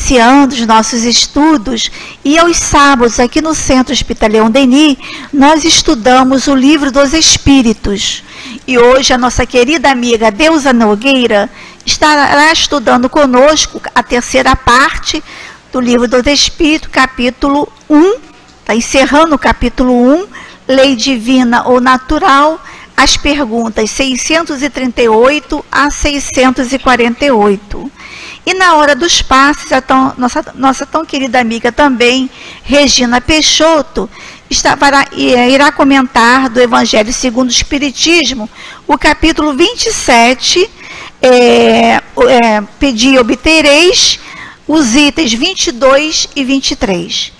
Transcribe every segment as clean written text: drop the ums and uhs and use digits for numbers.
iniciando os nossos estudos, e aos sábados, aqui no Centro Espírita Leon Denis, nós estudamos o Livro dos Espíritos. E hoje a nossa querida amiga Deusa Nogueira estará estudando conosco a terceira parte do Livro dos Espíritos, capítulo 1, está encerrando o capítulo 1, Lei Divina ou Natural, as perguntas 638 a 648. E na hora dos passes, nossa tão querida amiga também, Regina Peixoto, irá comentar do Evangelho segundo o Espiritismo, o capítulo 27, Pedi e obtereis, os itens 22 e 23.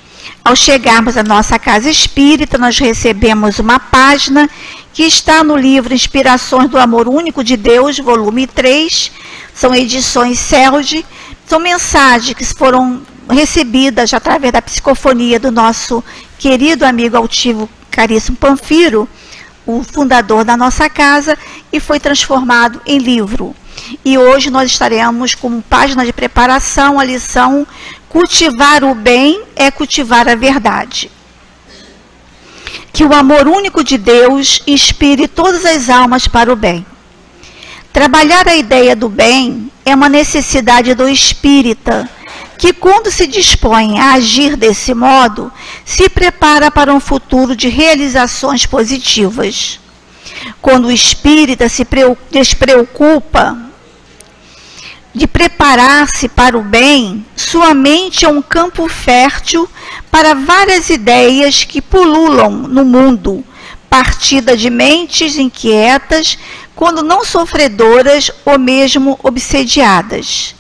Ao chegarmos à nossa casa espírita, nós recebemos uma página que está no livro Inspirações do Amor Único de Deus, volume 3, são edições CELD, são mensagens que foram recebidas através da psicofonia do nosso querido amigo altivo caríssimo Panfiro, o fundador da nossa casa, e foi transformado em livro. E hoje nós estaremos com página de preparação, a lição Cultivar o Bem é Cultivar a Verdade. Que o amor único de Deus inspire todas as almas para o bem. Trabalhar a ideia do bem é uma necessidade do espírita, que quando se dispõe a agir desse modo, se prepara para um futuro de realizações positivas. Quando o espírita se despreocupa de preparar-se para o bem, sua mente é um campo fértil para várias ideias que pululam no mundo, partida de mentes inquietas, quando não sofredoras ou mesmo obsediadas.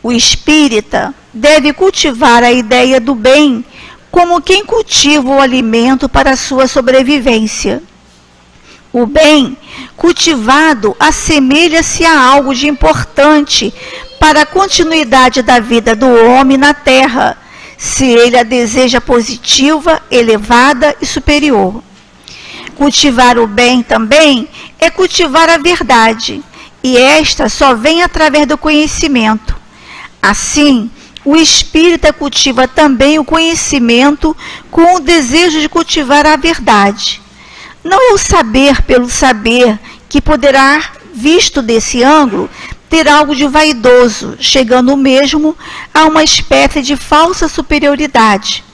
O espírita deve cultivar a ideia do bem como quem cultiva o alimento para a sua sobrevivência. O bem cultivado assemelha-se a algo de importante para a continuidade da vida do homem na Terra, se ele a deseja positiva, elevada e superior. Cultivar o bem também é cultivar a verdade, e esta só vem através do conhecimento. Assim, o espírita cultiva também o conhecimento com o desejo de cultivar a verdade. Não é o saber pelo saber que poderá, visto desse ângulo, ter algo de vaidoso, chegando mesmo a uma espécie de falsa superioridade.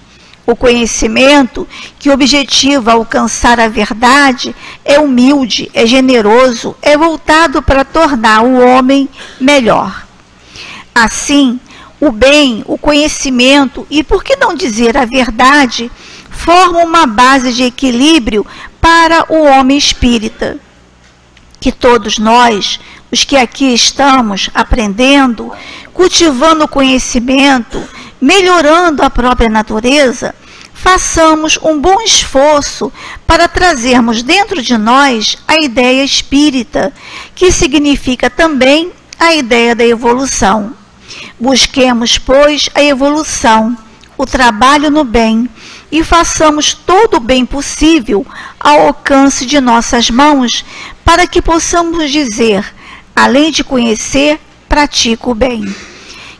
O conhecimento que objetiva alcançar a verdade é humilde, é generoso, é voltado para tornar o homem melhor. Assim, o bem, o conhecimento e, por que não dizer, a verdade, formam uma base de equilíbrio para o homem espírita. Que todos nós, os que aqui estamos aprendendo, cultivando o conhecimento, melhorando a própria natureza, façamos um bom esforço para trazermos dentro de nós a ideia espírita, que significa também a ideia da evolução. Busquemos, pois, a evolução, o trabalho no bem, e façamos todo o bem possível ao alcance de nossas mãos, para que possamos dizer, além de conhecer, pratico o bem.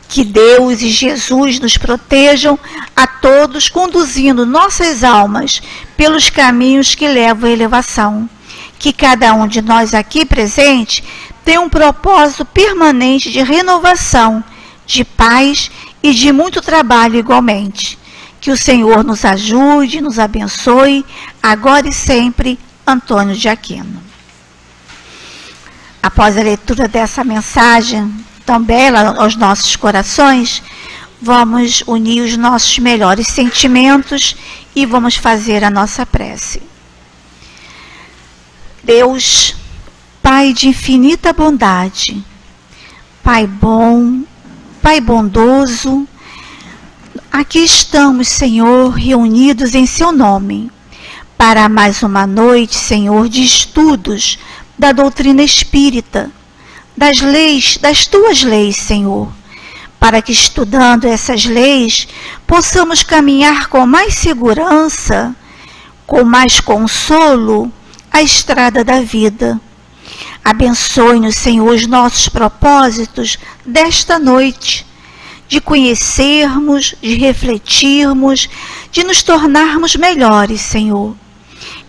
Que Deus e Jesus nos protejam a todos, conduzindo nossas almas pelos caminhos que levam à elevação. Que cada um de nós aqui presente tenha um propósito permanente de renovação, de paz e de muito trabalho igualmente. Que o Senhor nos ajude, nos abençoe, agora e sempre, Antônio de Aquino. Após a leitura dessa mensagem tão bela aos nossos corações, vamos unir os nossos melhores sentimentos e vamos fazer a nossa prece. Deus, Pai de infinita bondade, Pai bom, Pai bondoso, aqui estamos, Senhor, reunidos em Seu nome, para mais uma noite, Senhor, de estudos da doutrina espírita, das leis, das Tuas leis, Senhor, para que, estudando essas leis, possamos caminhar com mais segurança, com mais consolo, a estrada da vida. Abençoe-nos, Senhor, os nossos propósitos desta noite, de conhecermos, de refletirmos, de nos tornarmos melhores, Senhor.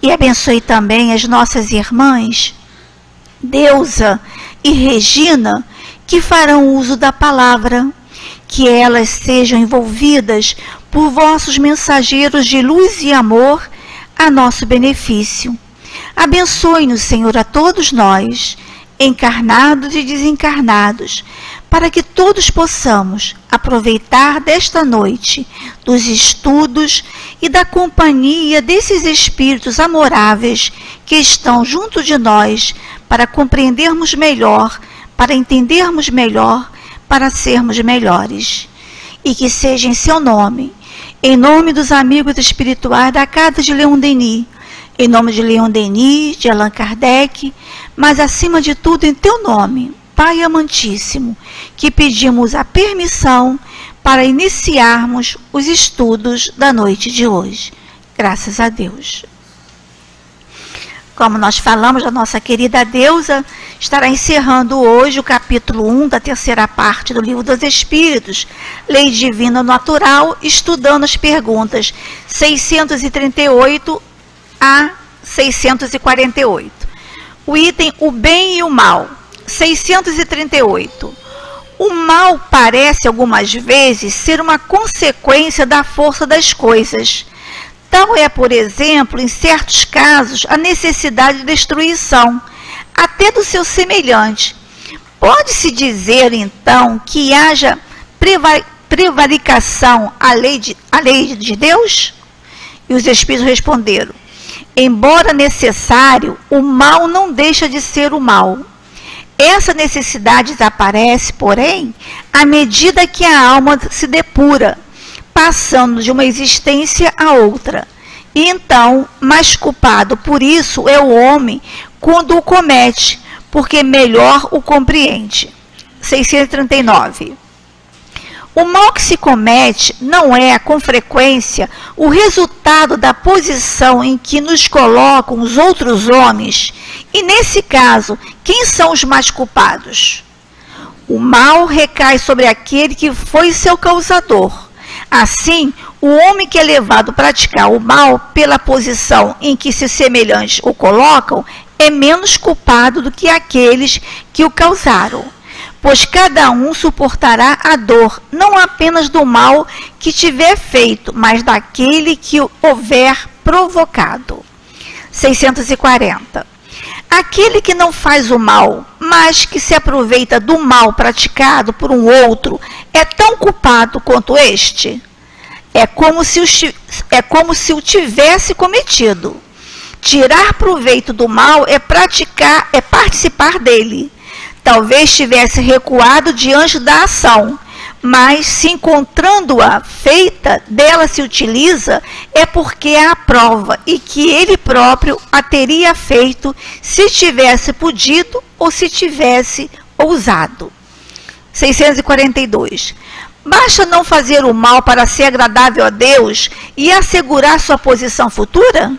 E abençoe também as nossas irmãs, Deusa e Regina, que farão uso da palavra, que elas sejam envolvidas por vossos mensageiros de luz e amor a nosso benefício. Abençoe-nos, Senhor, a todos nós, encarnados e desencarnados, para que todos possamos aproveitar desta noite, dos estudos e da companhia desses espíritos amoráveis que estão junto de nós, para compreendermos melhor, para entendermos melhor, para sermos melhores. E que seja em seu nome, em nome dos amigos espirituais da Casa de Leon Denis, em nome de Leon Denis, de Allan Kardec, mas acima de tudo em teu nome, Pai amantíssimo, que pedimos a permissão para iniciarmos os estudos da noite de hoje. Graças a Deus. Como nós falamos, a nossa querida Deusa estará encerrando hoje o capítulo 1 da terceira parte do Livro dos Espíritos, Lei Divina Natural, estudando as perguntas 638 a 648. O item O Bem e o Mal, 638. O mal parece algumas vezes ser uma consequência da força das coisas. Tal é, por exemplo, em certos casos, a necessidade de destruição, até do seu semelhante. Pode-se dizer, então, que haja prevaricação à lei de Deus? E os Espíritos responderam: embora necessário, o mal não deixa de ser o mal. Essa necessidade desaparece, porém, à medida que a alma se depura, passando de uma existência a outra. E então, mais culpado por isso é o homem quando o comete, porque melhor o compreende. 639. O mal que se comete não é, com frequência, o resultado da posição em que nos colocam os outros homens, e nesse caso, quem são os mais culpados? O mal recai sobre aquele que foi seu causador. Assim, o homem que é levado a praticar o mal pela posição em que seus semelhantes o colocam é menos culpado do que aqueles que o causaram, pois cada um suportará a dor, não apenas do mal que tiver feito, mas daquele que o houver provocado. 640. Aquele que não faz o mal, mas que se aproveita do mal praticado por um outro, é tão culpado quanto este? É como se o tivesse cometido. Tirar proveito do mal é participar dele. Talvez tivesse recuado diante da ação, mas se encontrando-a feita, dela se utiliza, é porque a aprova e que ele próprio a teria feito se tivesse podido ou se tivesse ousado. 642. Basta não fazer o mal para ser agradável a Deus e assegurar sua posição futura?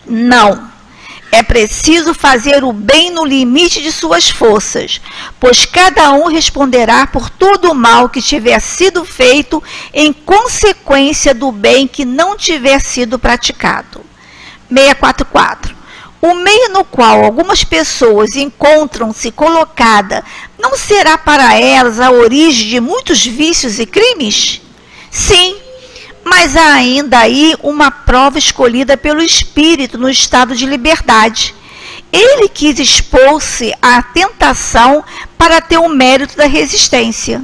Não. É preciso fazer o bem no limite de suas forças, pois cada um responderá por todo o mal que tiver sido feito em consequência do bem que não tiver sido praticado. 644. O meio no qual algumas pessoas encontram-se colocadas não será para elas a origem de muitos vícios e crimes? Sim, mas há ainda aí uma prova escolhida pelo Espírito no estado de liberdade. Ele quis expor-se à tentação para ter o mérito da resistência.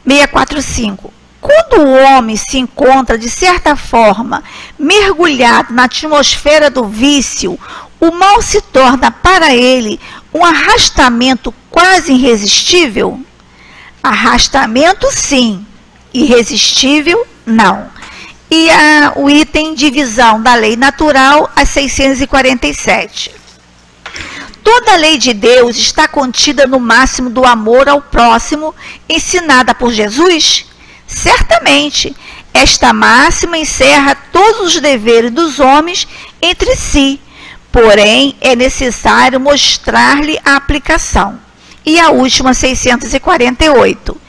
645. Quando o homem se encontra, de certa forma, mergulhado na atmosfera do vício, o mal se torna para ele um arrastamento quase irresistível? Arrastamento, sim. Irresistível, não. E o item divisão da lei natural, a 647. Toda a lei de Deus está contida no máximo do amor ao próximo, ensinada por Jesus? Certamente. Esta máxima encerra todos os deveres dos homens entre si. Porém, é necessário mostrar-lhe a aplicação. E a última, 648.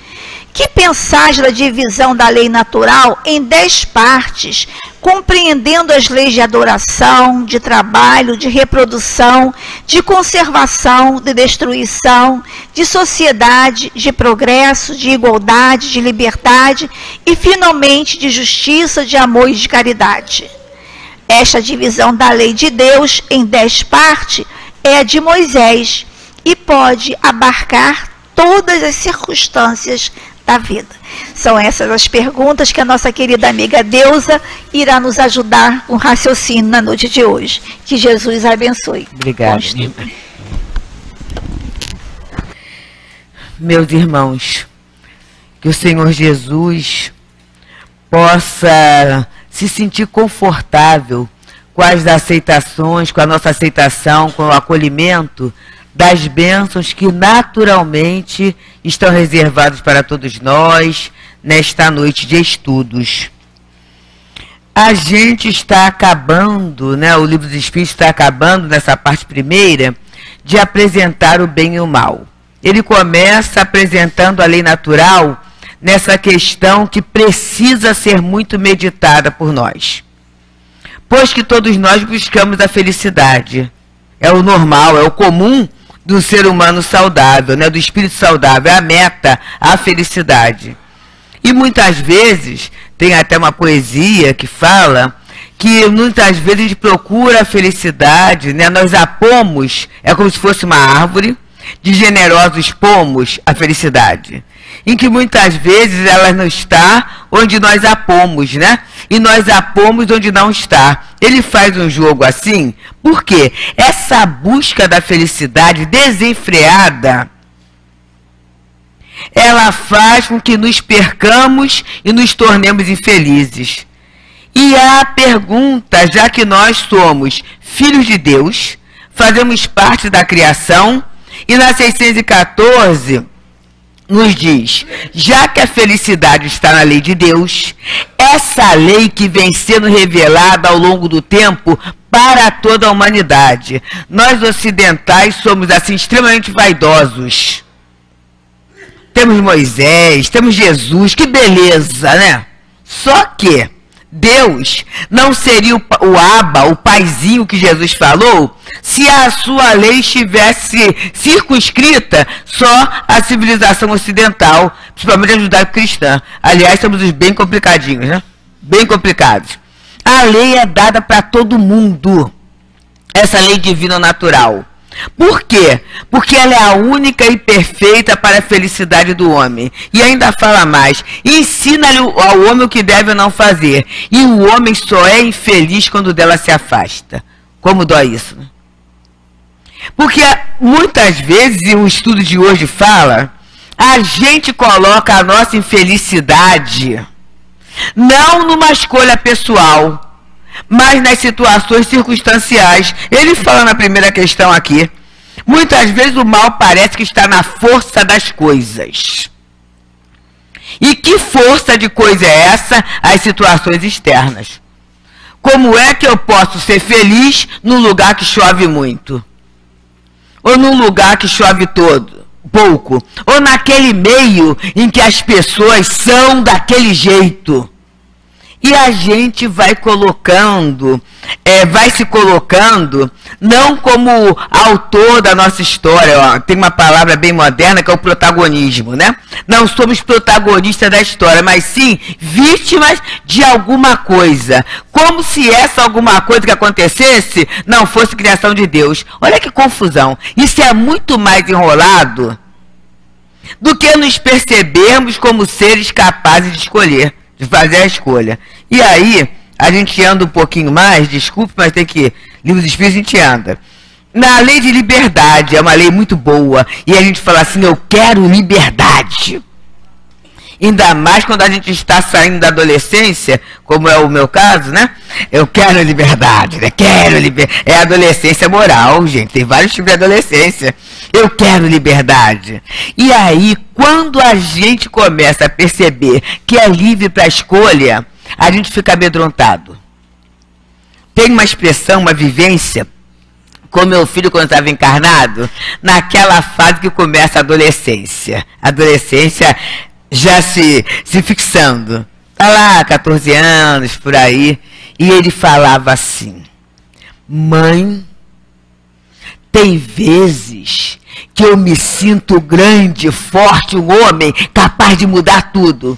Que pensais da divisão da lei natural em 10 partes, compreendendo as leis de adoração, de trabalho, de reprodução, de conservação, de destruição, de sociedade, de progresso, de igualdade, de liberdade e, finalmente, de justiça, de amor e de caridade? Esta divisão da lei de Deus em 10 partes é a de Moisés e pode abarcar todas as circunstâncias da vida. São essas as perguntas que a nossa querida amiga Deusa irá nos ajudar com raciocínio na noite de hoje. Que Jesus abençoe. Obrigado. Meus irmãos, que o Senhor Jesus possa se sentir confortável com as aceitações, com a nossa aceitação, com o acolhimento das bênçãos que naturalmente estão reservadas para todos nós nesta noite de estudos. A gente está acabando, né, o Livro dos Espíritos está acabando nessa parte primeira de apresentar o bem e o mal. Ele começa apresentando a lei natural nessa questão que precisa ser muito meditada por nós. Pois que todos nós buscamos a felicidade. É o normal, é o comum do ser humano saudável, né, do espírito saudável, é a meta, a felicidade. E muitas vezes, tem até uma poesia que fala que muitas vezes a gente procura a felicidade, né, nós a pomos, é como se fosse uma árvore, de generosos pomos a felicidade, em que muitas vezes ela não está onde nós a pomos, né? E nós a pomos onde não está. Ele faz um jogo assim, porque essa busca da felicidade desenfreada, ela faz com que nos percamos e nos tornemos infelizes. E a pergunta, já que nós somos filhos de Deus, fazemos parte da criação, e na 614 nos diz, já que a felicidade está na lei de Deus, essa lei que vem sendo revelada ao longo do tempo para toda a humanidade. Nós ocidentais somos assim extremamente vaidosos. Temos Moisés, temos Jesus, que beleza, né? Só que Deus não seria o Abba, o paizinho que Jesus falou, se a sua lei estivesse circunscrita só à civilização ocidental, principalmente a judaico-cristã. Aliás, somos os bem complicadinhos, né? Bem complicados. A lei é dada para todo mundo, essa lei divina natural. Por quê? Porque ela é a única e perfeita para a felicidade do homem. E ainda fala mais, ensina-lhe ao homem o que deve ou não fazer. E o homem só é infeliz quando dela se afasta. Como dói isso, né? Porque muitas vezes, e o estudo de hoje fala, a gente coloca a nossa infelicidade não numa escolha pessoal, mas nas situações circunstanciais. Ele fala na primeira questão aqui, muitas vezes o mal parece que está na força das coisas. E que força de coisa é essa? As situações externas. Como é que eu posso ser feliz num lugar que chove muito? Ou num lugar que chove pouco? Ou naquele meio em que as pessoas são daquele jeito? E a gente vai colocando, vai se colocando, não como autor da nossa história, ó, tem uma palavra bem moderna que é o protagonismo, né? Não somos protagonistas da história, mas sim vítimas de alguma coisa. Como se essa alguma coisa que acontecesse não fosse criação de Deus. Olha que confusão. Isso é muito mais enrolado do que nos percebermos como seres capazes de escolher, de fazer a escolha. E aí, a gente anda um pouquinho mais, desculpe, mas tem que... Livro dos Espíritos a gente anda. Na lei de liberdade, é uma lei muito boa, e a gente fala assim, eu quero liberdade. Ainda mais quando a gente está saindo da adolescência, como é o meu caso, né? Eu quero liberdade, né? Quero liberdade. É adolescência moral, gente. Tem vários tipos de adolescência. Eu quero liberdade. E aí, quando a gente começa a perceber que é livre para a escolha, a gente fica amedrontado. Tem uma expressão, uma vivência, com meu filho quando estava encarnado, naquela fase que começa a adolescência. A adolescência já se fixando. Tá lá, 14 anos, por aí. E ele falava assim: mãe, tem vezes que eu me sinto grande, forte, um homem capaz de mudar tudo.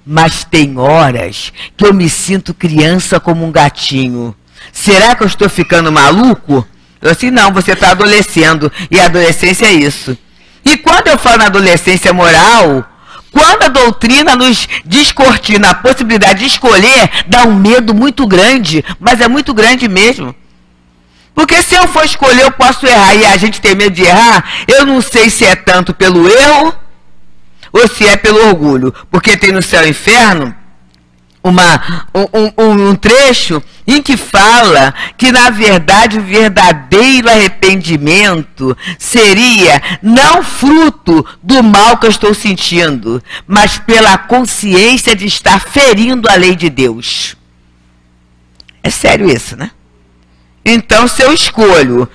Mas tem horas que eu me sinto criança como um gatinho. Será que eu estou ficando maluco? Eu assim, não, você está adolescendo. E a adolescência é isso. E quando eu falo na adolescência moral, quando a doutrina nos descortina a possibilidade de escolher, dá um medo muito grande. Mas é muito grande mesmo. Porque se eu for escolher, eu posso errar. E a gente tem medo de errar. Eu não sei se é tanto pelo erro ou se é pelo orgulho. Porque tem no Céu e Inferno um trecho em que fala que, na verdade, o verdadeiro arrependimento seria não fruto do mal que eu estou sentindo, mas pela consciência de estar ferindo a lei de Deus. É sério isso, né? Então, se eu escolho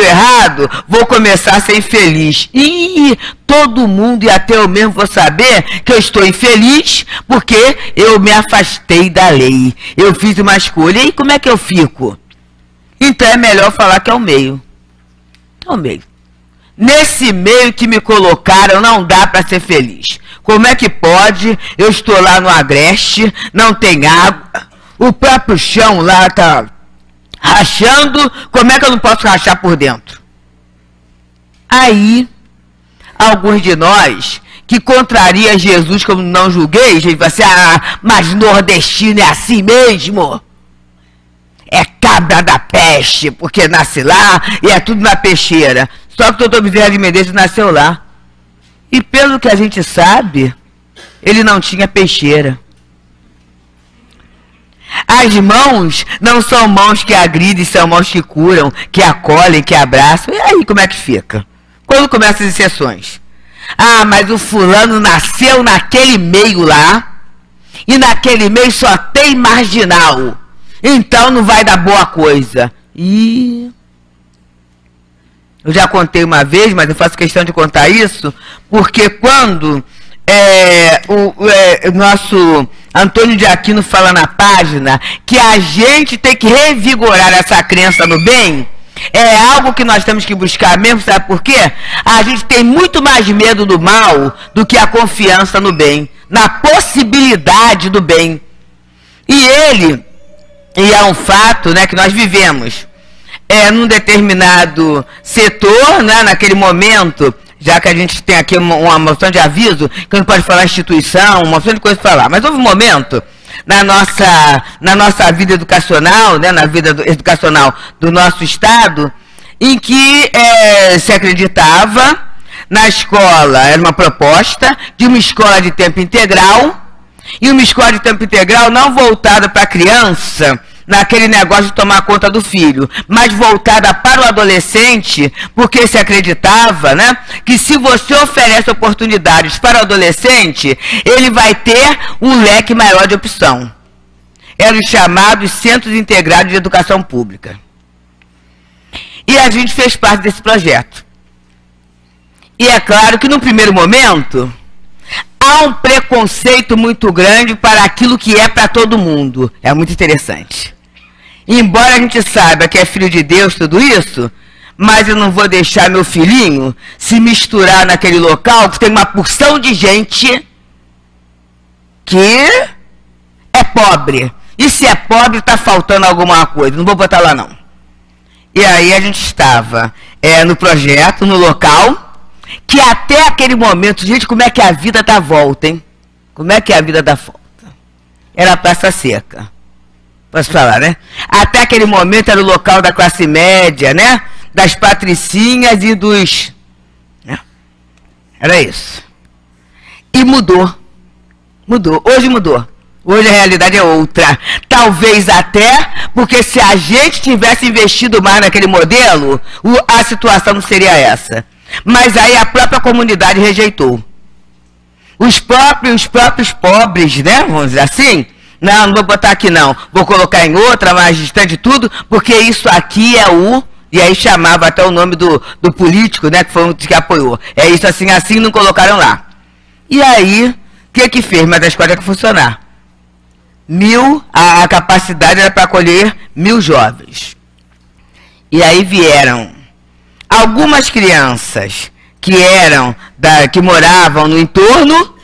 errado, vou começar a ser infeliz. E todo mundo, e até eu mesmo, vou saber que eu estou infeliz porque eu me afastei da lei. Eu fiz uma escolha. E como é que eu fico? Então, é melhor falar que é o meio. É o meio. Nesse meio que me colocaram, não dá para ser feliz. Como é que pode? Eu estou lá no Agreste, não tem água, o próprio chão lá está rachando, como é que eu não posso rachar por dentro? Aí, alguns de nós, que contraria Jesus como não julguei, a gente vai assim, mas nordestino é assim mesmo. É cabra da peste, porque nasce lá e é tudo na peixeira. Só que o doutor Bezerra de Menezes nasceu lá. E pelo que a gente sabe, ele não tinha peixeira. As mãos não são mãos que agridem, são mãos que curam, que acolhem, que abraçam. E aí como é que fica? Quando começam as exceções? Mas o fulano nasceu naquele meio lá, e naquele meio só tem marginal. Então não vai dar boa coisa. E eu já contei uma vez, mas eu faço questão de contar isso, porque quando o nosso Antônio de Aquino fala na página que a gente tem que revigorar essa crença no bem, é algo que nós temos que buscar mesmo, sabe por quê? A gente tem muito mais medo do mal do que a confiança no bem, na possibilidade do bem. E é um fato, né, que nós vivemos num determinado setor, né, naquele momento, já que a gente tem aqui uma moção de aviso, que não pode falar instituição, uma moção de coisa para falar. Mas houve um momento na nossa vida educacional, né, na vida educacional do nosso Estado, em que se acreditava na escola, era uma proposta de uma escola de tempo integral, e uma escola de tempo integral não voltada para a criança, naquele negócio de tomar conta do filho, mas voltada para o adolescente, porque se acreditava, né, que se você oferece oportunidades para o adolescente, ele vai ter um leque maior de opção. Eram os chamados Centros Integrados de Educação Pública. E a gente fez parte desse projeto. E é claro que no primeiro momento há um preconceito muito grande para aquilo que é para todo mundo. É muito interessante. Embora a gente saiba que é filho de Deus tudo isso, mas eu não vou deixar meu filhinho se misturar naquele local que tem uma porção de gente que é pobre. E se é pobre, está faltando alguma coisa. Não vou botar lá, não. E aí a gente estava no projeto, no local, que até aquele momento, gente, como é que a vida dá volta, hein? Como é que a vida dá volta? Era a Praça Seca. Posso falar, né? Até aquele momento era o local da classe média, né? Das patricinhas e dos... né? Era isso. E mudou. Mudou. Hoje mudou. Hoje a realidade é outra. Talvez até porque se a gente tivesse investido mais naquele modelo, a situação não seria essa. Mas aí a própria comunidade rejeitou. Os próprios pobres, né? Vamos dizer assim... Não vou botar aqui não, vou colocar em outra, mais distante de tudo, porque isso aqui é e aí chamava até o nome do político, né, que foi um que apoiou. É isso assim, não colocaram lá. E aí, que fez? Mas a escola tinha que funcionar. A capacidade era para acolher 1000 jovens. E aí vieram algumas crianças que moravam no entorno,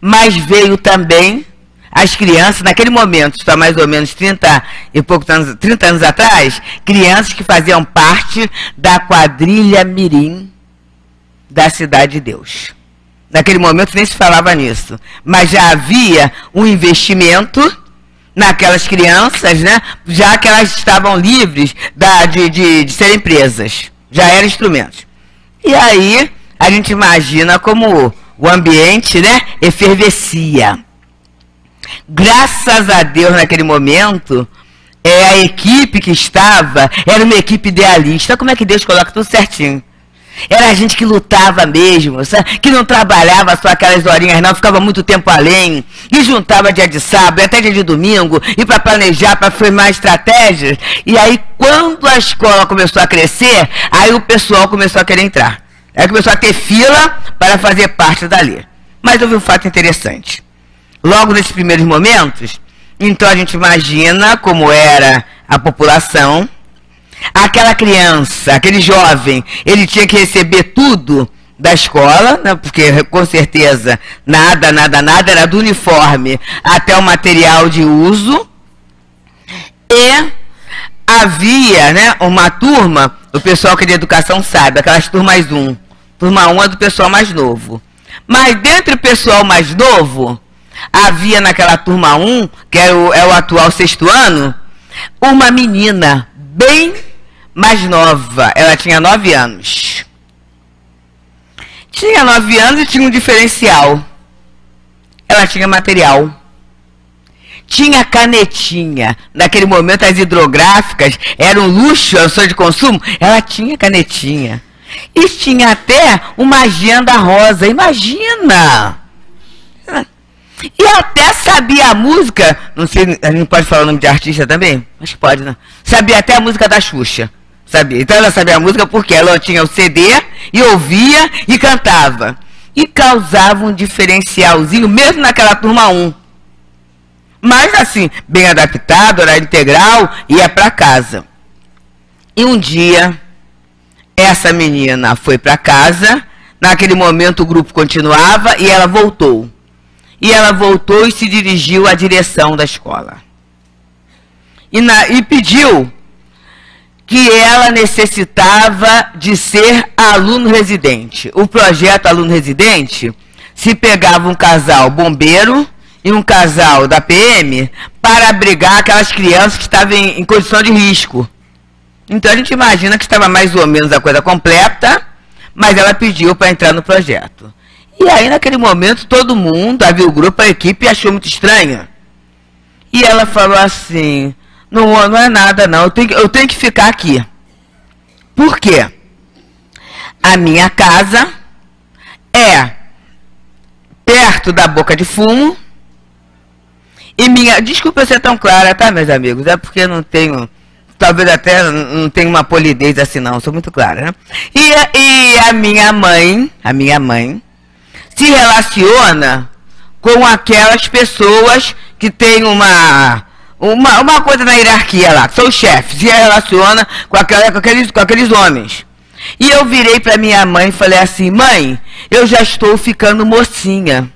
mas veio também as crianças, naquele momento, está mais ou menos 30 anos atrás, crianças que faziam parte da quadrilha mirim da Cidade de Deus. Naquele momento nem se falava nisso, mas já havia um investimento naquelas crianças, né? Já que elas estavam livres de serem presas, já eram instrumentos. E aí a gente imagina como o ambiente, né, efervescia. Graças a Deus, naquele momento, a equipe que estava era uma equipe idealista. Como é que Deus coloca tudo certinho? Era a gente que lutava mesmo, sabe? Que não trabalhava só aquelas horinhas, não, ficava muito tempo além, e juntava dia de sábado, até dia de domingo, e para planejar, para formar estratégias. E aí, quando a escola começou a crescer, aí o pessoal começou a querer entrar. Aí começou a ter fila para fazer parte dali. Mas houve um fato interessante. Logo nesses primeiros momentos, então a gente imagina como era a população. Aquela criança, aquele jovem, ele tinha que receber tudo da escola, né, porque com certeza nada era do uniforme até o material de uso. E havia, né, uma turma, o pessoal que é de educação sabe, aquelas turmas 1. Turma 1 é do pessoal mais novo. Mas dentre o pessoal mais novo, havia naquela turma 1, que é o atual 6º ano, uma menina bem mais nova. Ela tinha 9 anos. Tinha 9 anos e tinha um diferencial. Ela tinha material. Tinha canetinha. Naquele momento as hidrográficas eram luxo, eram só de consumo. Ela tinha canetinha. E tinha até uma agenda rosa. Imagina! E até sabia a música, não sei, a gente não pode falar o nome de artista também? Acho que pode, né? Sabia até a música da Xuxa, sabia? Então ela sabia a música porque ela tinha o CD e ouvia e cantava. E causava um diferencialzinho, mesmo naquela turma 1. Mas assim, bem adaptado, horário integral, ia para casa. E um dia, essa menina foi para casa, naquele momento o grupo continuava e ela voltou. E ela voltou e se dirigiu à direção da escola. E pediu que ela necessitava de ser aluno residente. O projeto aluno residente se pegava um casal bombeiro e um casal da PM para abrigar aquelas crianças que estavam em condição de risco. Então a gente imagina que estava mais ou menos a coisa completa, mas ela pediu para entrar no projeto. E aí, naquele momento, todo mundo, havia o grupo, a equipe, achou muito estranho. E ela falou assim, não é nada não, eu tenho que ficar aqui. Por quê? A minha casa é perto da boca de fumo, e desculpa eu ser tão clara, tá, meus amigos? É porque eu não tenho, talvez até não tenho uma polidez assim não, sou muito clara, né? E a minha mãe se relaciona com aquelas pessoas que têm uma coisa na hierarquia lá, que são os chefes, se relaciona com aqueles homens. E eu virei para minha mãe e falei assim, mãe, eu já estou ficando mocinha.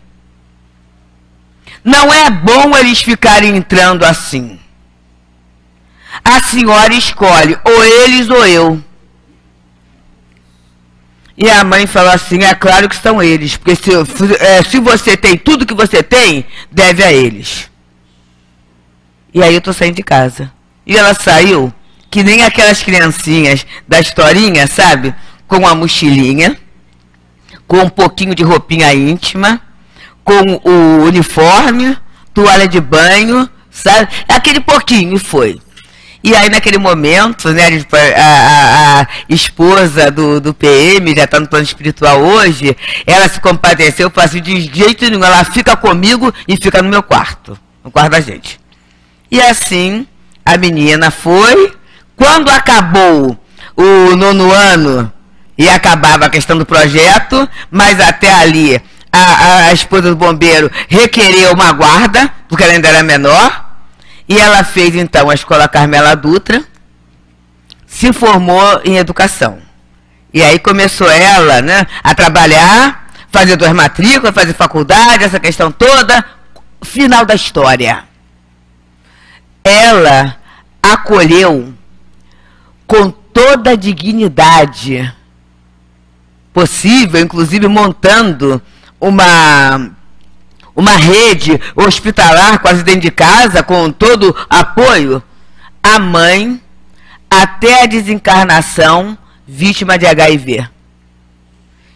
Não é bom eles ficarem entrando assim. A senhora escolhe, ou eles ou eu. E a mãe falou assim, é claro que são eles, porque se você tem tudo que você tem, deve a eles. E aí eu tô saindo de casa. E ela saiu, que nem aquelas criancinhas da historinha, sabe? Com uma mochilinha, com um pouquinho de roupinha íntima, com o uniforme, toalha de banho, sabe? Aquele pouquinho, e foi. E aí, naquele momento, né, a esposa do PM, já está no plano espiritual hoje, ela se compadeceu, falou assim, de jeito nenhum, ela fica comigo e fica no meu quarto, no quarto da gente. E assim, a menina foi, quando acabou o 9º ano, e acabava a questão do projeto, mas até ali, a esposa do bombeiro requereu uma guarda, porque ela ainda era menor, e ela fez então a Escola Carmela Dutra, se formou em educação. E aí começou ela, né, a trabalhar, fazer 2 matrículas, fazer faculdade, essa questão toda. Final da história. Ela acolheu com toda a dignidade possível, inclusive montando uma rede hospitalar quase dentro de casa, com todo apoio, a mãe, até a desencarnação, vítima de HIV.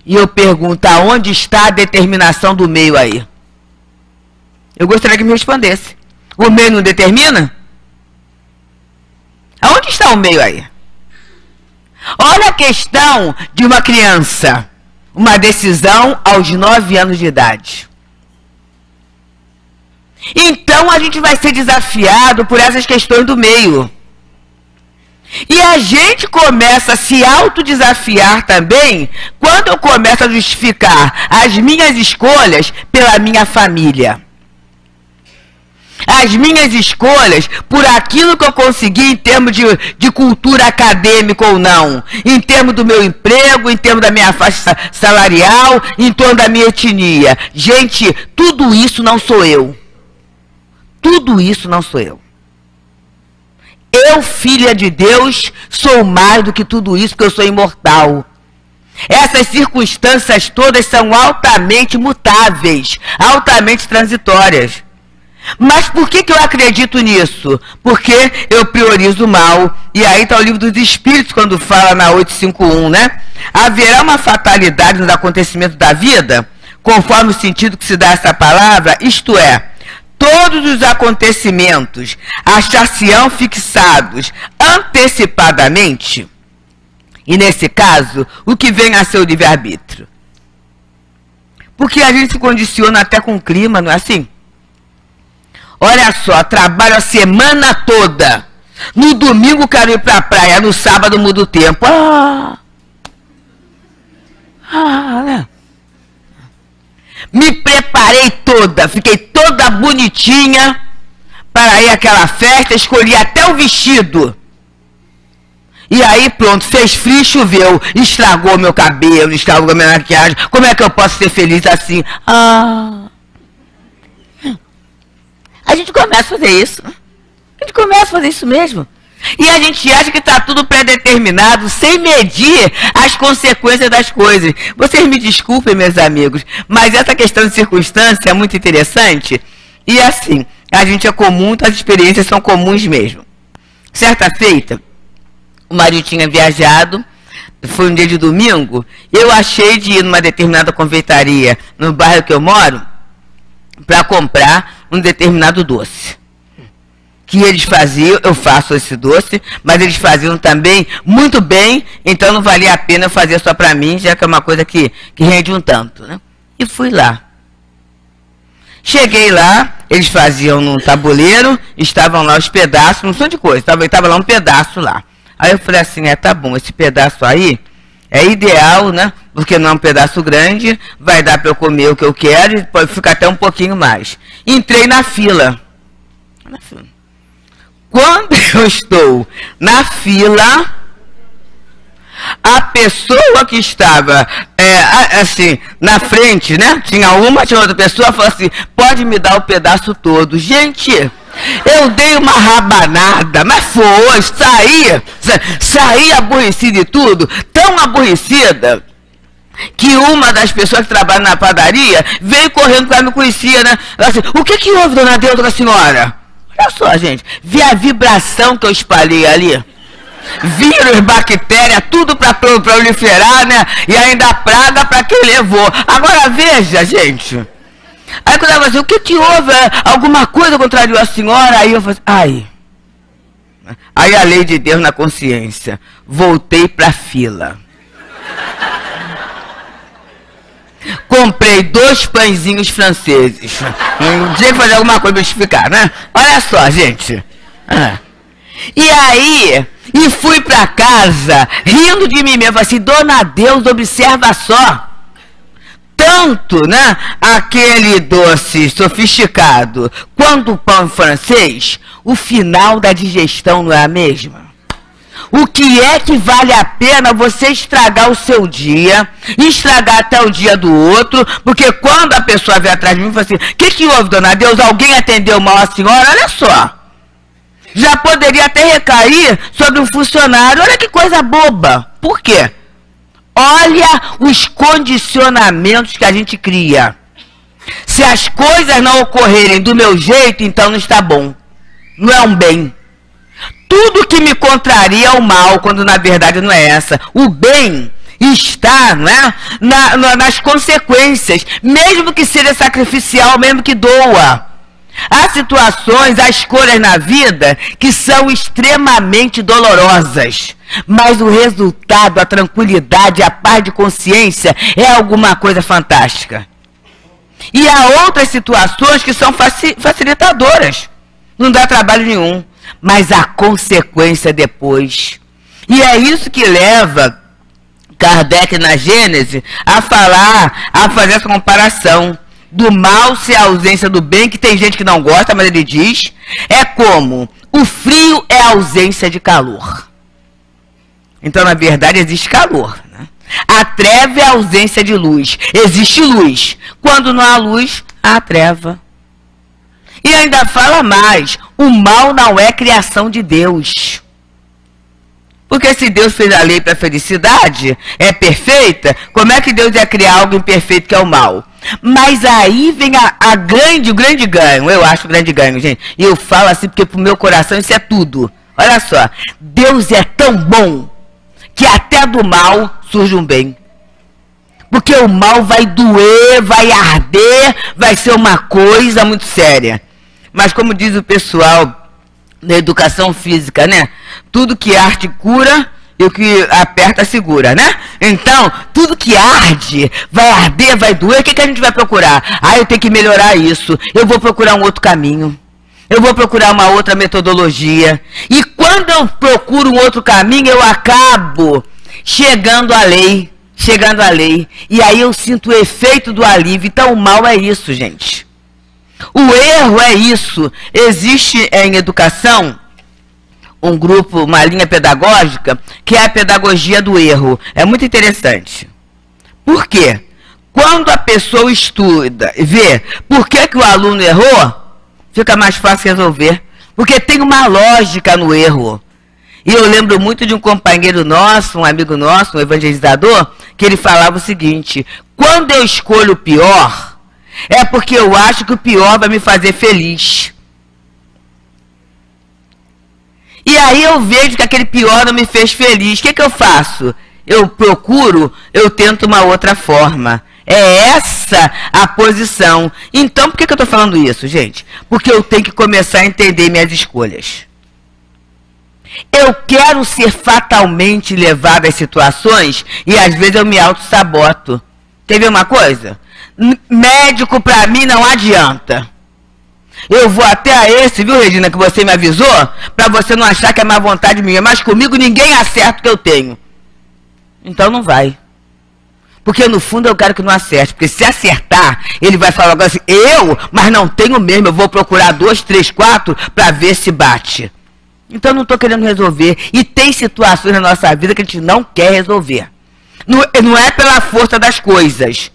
E eu pergunto, aonde está a determinação do meio aí? Eu gostaria que me respondesse. O meio não determina? Aonde está o meio aí? Olha a questão de uma criança. Uma decisão aos 9 anos de idade. Então a gente vai ser desafiado por essas questões do meio. E a gente começa a se autodesafiar também quando eu começo a justificar as minhas escolhas pela minha família. As minhas escolhas por aquilo que eu consegui em termos de cultura acadêmica ou não, em termos do meu emprego, em termos da minha faixa salarial, em torno da minha etnia. Gente, tudo isso não sou eu. Tudo isso não sou eu. Eu, filha de Deus, sou mais do que tudo isso, porque eu sou imortal. Essas circunstâncias todas são altamente mutáveis, altamente transitórias. Mas por que eu acredito nisso? Porque eu priorizo o mal. E aí está o livro dos Espíritos, quando fala na 851, né? Haverá uma fatalidade nos acontecimentos da vida, conforme o sentido que se dá a essa palavra, isto é, todos os acontecimentos achar-se-ão fixados antecipadamente, e nesse caso, o que vem a ser o livre-arbítrio. Porque a gente se condiciona até com o clima, não é assim? Olha só, trabalho a semana toda. No domingo quero ir para a praia, no sábado muda o tempo. Né? Me preparei toda, fiquei toda bonitinha para ir àquela festa, escolhi até o vestido. E aí pronto, fez frio, choveu, estragou meu cabelo, estragou minha maquiagem. Como é que eu posso ser feliz assim? A gente começa a fazer isso. A gente começa a fazer isso mesmo. E a gente acha que está tudo pré-determinado, sem medir as consequências das coisas. Vocês me desculpem, meus amigos, mas essa questão de circunstância é muito interessante. E assim, a gente é comum, as experiências são comuns mesmo. Certa feita, o marido tinha viajado, foi um dia de domingo, eu achei de ir numa determinada confeitaria no bairro que eu moro, para comprar um determinado doce. Que eles faziam, eu faço esse doce, mas eles faziam também muito bem, então não valia a pena eu fazer só para mim, já que é uma coisa que rende um tanto, né? E fui lá. Cheguei lá, eles faziam num tabuleiro, estavam lá os pedaços, não são de coisa, estava lá um pedaço lá. Aí eu falei assim, tá bom, esse pedaço aí é ideal, né? Porque não é um pedaço grande, vai dar para eu comer o que eu quero e pode ficar até um pouquinho mais. Entrei na fila. Quando eu estou na fila, a pessoa que estava assim, na frente, né? Tinha outra pessoa, falou assim, pode me dar o pedaço todo. Gente, eu dei uma rabanada, mas foi, saí aborrecida e tudo, tão aborrecida, que uma das pessoas que trabalha na padaria veio correndo porque ela me conhecia, né? Ela assim, o que houve, dona Deus, da senhora? Olha só, gente, vi a vibração que eu espalhei ali. Vírus, bactéria, tudo para proliferar, né? E ainda a praga para quem levou. Agora veja, gente. Aí quando ela falou assim, o que houve? Alguma coisa contrariou a senhora? Aí eu falei assim, Aí a lei de Deus na consciência. Voltei para a fila. Comprei 2 pãezinhos franceses. Tinha que fazer alguma coisa para justificar, né? Olha só, gente. E aí, fui para casa, rindo de mim mesmo, assim, dona Deus, observa só. tanto, né, aquele doce sofisticado quanto o pão francês, o final da digestão não é a mesma. O que é que vale a pena você estragar o seu dia, estragar até o dia do outro, porque quando a pessoa vem atrás de mim e fala assim, o que houve, dona Deus? Alguém atendeu mal a senhora? Olha só. Já poderia até recair sobre um funcionário. Olha que coisa boba. Por quê? Olha os condicionamentos que a gente cria. Se as coisas não ocorrerem do meu jeito, então não está bom. Não é um bem. Tudo que me contraria é o mal, quando na verdade não é essa. O bem está, não é, nas consequências, mesmo que seja sacrificial, mesmo que doa. Há situações, há escolhas na vida que são extremamente dolorosas, mas o resultado, a tranquilidade, a paz de consciência é alguma coisa fantástica. E há outras situações que são facilitadoras, não dá trabalho nenhum, mas a consequência depois. E é isso que leva Kardec na Gênese a falar, a fazer essa comparação do mal ser a ausência do bem, que tem gente que não gosta, mas ele diz, é como o frio é a ausência de calor. Então, na verdade, existe calor, né? A treva é a ausência de luz. Existe luz. Quando não há luz, há treva. E ainda fala mais, o mal não é criação de Deus. Porque se Deus fez a lei para a felicidade, é perfeita, como é que Deus ia criar algo imperfeito que é o mal? Mas aí vem o grande ganho, eu acho o grande ganho, gente. E eu falo assim porque pro meu coração isso é tudo. Olha só, Deus é tão bom que até do mal surge um bem. Porque o mal vai doer, vai arder, vai ser uma coisa muito séria. Mas como diz o pessoal da educação física, né? Tudo que arte cura e o que aperta segura, né? Então, tudo que arde, vai arder, vai doer, o que a gente vai procurar? Ah, eu tenho que melhorar isso, eu vou procurar um outro caminho, eu vou procurar uma outra metodologia. E quando eu procuro um outro caminho, eu acabo chegando à lei. E aí eu sinto o efeito do alívio. Então o mal é isso, gente. O erro é isso. Existe em educação um grupo, uma linha pedagógica, que é a pedagogia do erro. É muito interessante. Por quê? Quando a pessoa estuda e vê por que o aluno errou, fica mais fácil resolver. Porque tem uma lógica no erro. E eu lembro muito de um companheiro nosso, um amigo nosso, um evangelizador, que ele falava o seguinte, quando eu escolho o pior, é porque eu acho que o pior vai me fazer feliz. E aí eu vejo que aquele pior não me fez feliz. O que eu faço? Eu procuro, eu tento uma outra forma. É essa a posição. Então, por que eu estou falando isso, gente? Porque eu tenho que começar a entender minhas escolhas. Eu quero ser fatalmente levado às situações e às vezes eu me auto-saboto. Quer ver uma coisa? Médico para mim não adianta. Eu vou até a esse, viu, Regina, que você me avisou, para você não achar que é má vontade minha, mas comigo ninguém acerta o que eu tenho. Então não vai. Porque no fundo eu quero que não acerte, porque se acertar, ele vai falar agora assim, mas não tenho mesmo, eu vou procurar 2, 3, 4 para ver se bate. Então não estou querendo resolver. E tem situações na nossa vida que a gente não quer resolver. Não é pela força das coisas.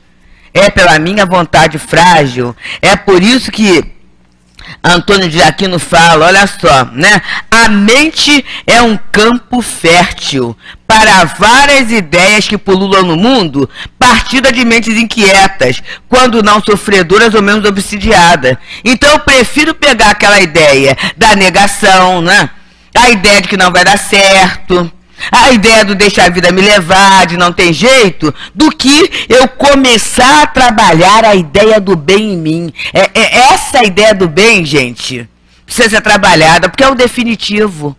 É pela minha vontade frágil. É por isso que Antônio de Aquino fala, olha só, né? A mente é um campo fértil para várias ideias que pululam no mundo, partida de mentes inquietas, quando não sofredoras ou menos obsidiadas. Então eu prefiro pegar aquela ideia da negação, né? A ideia de que não vai dar certo, a ideia do deixar a vida me levar, de não ter jeito, do que eu começar a trabalhar a ideia do bem em mim. Essa ideia do bem, gente, precisa ser trabalhada, porque é o definitivo.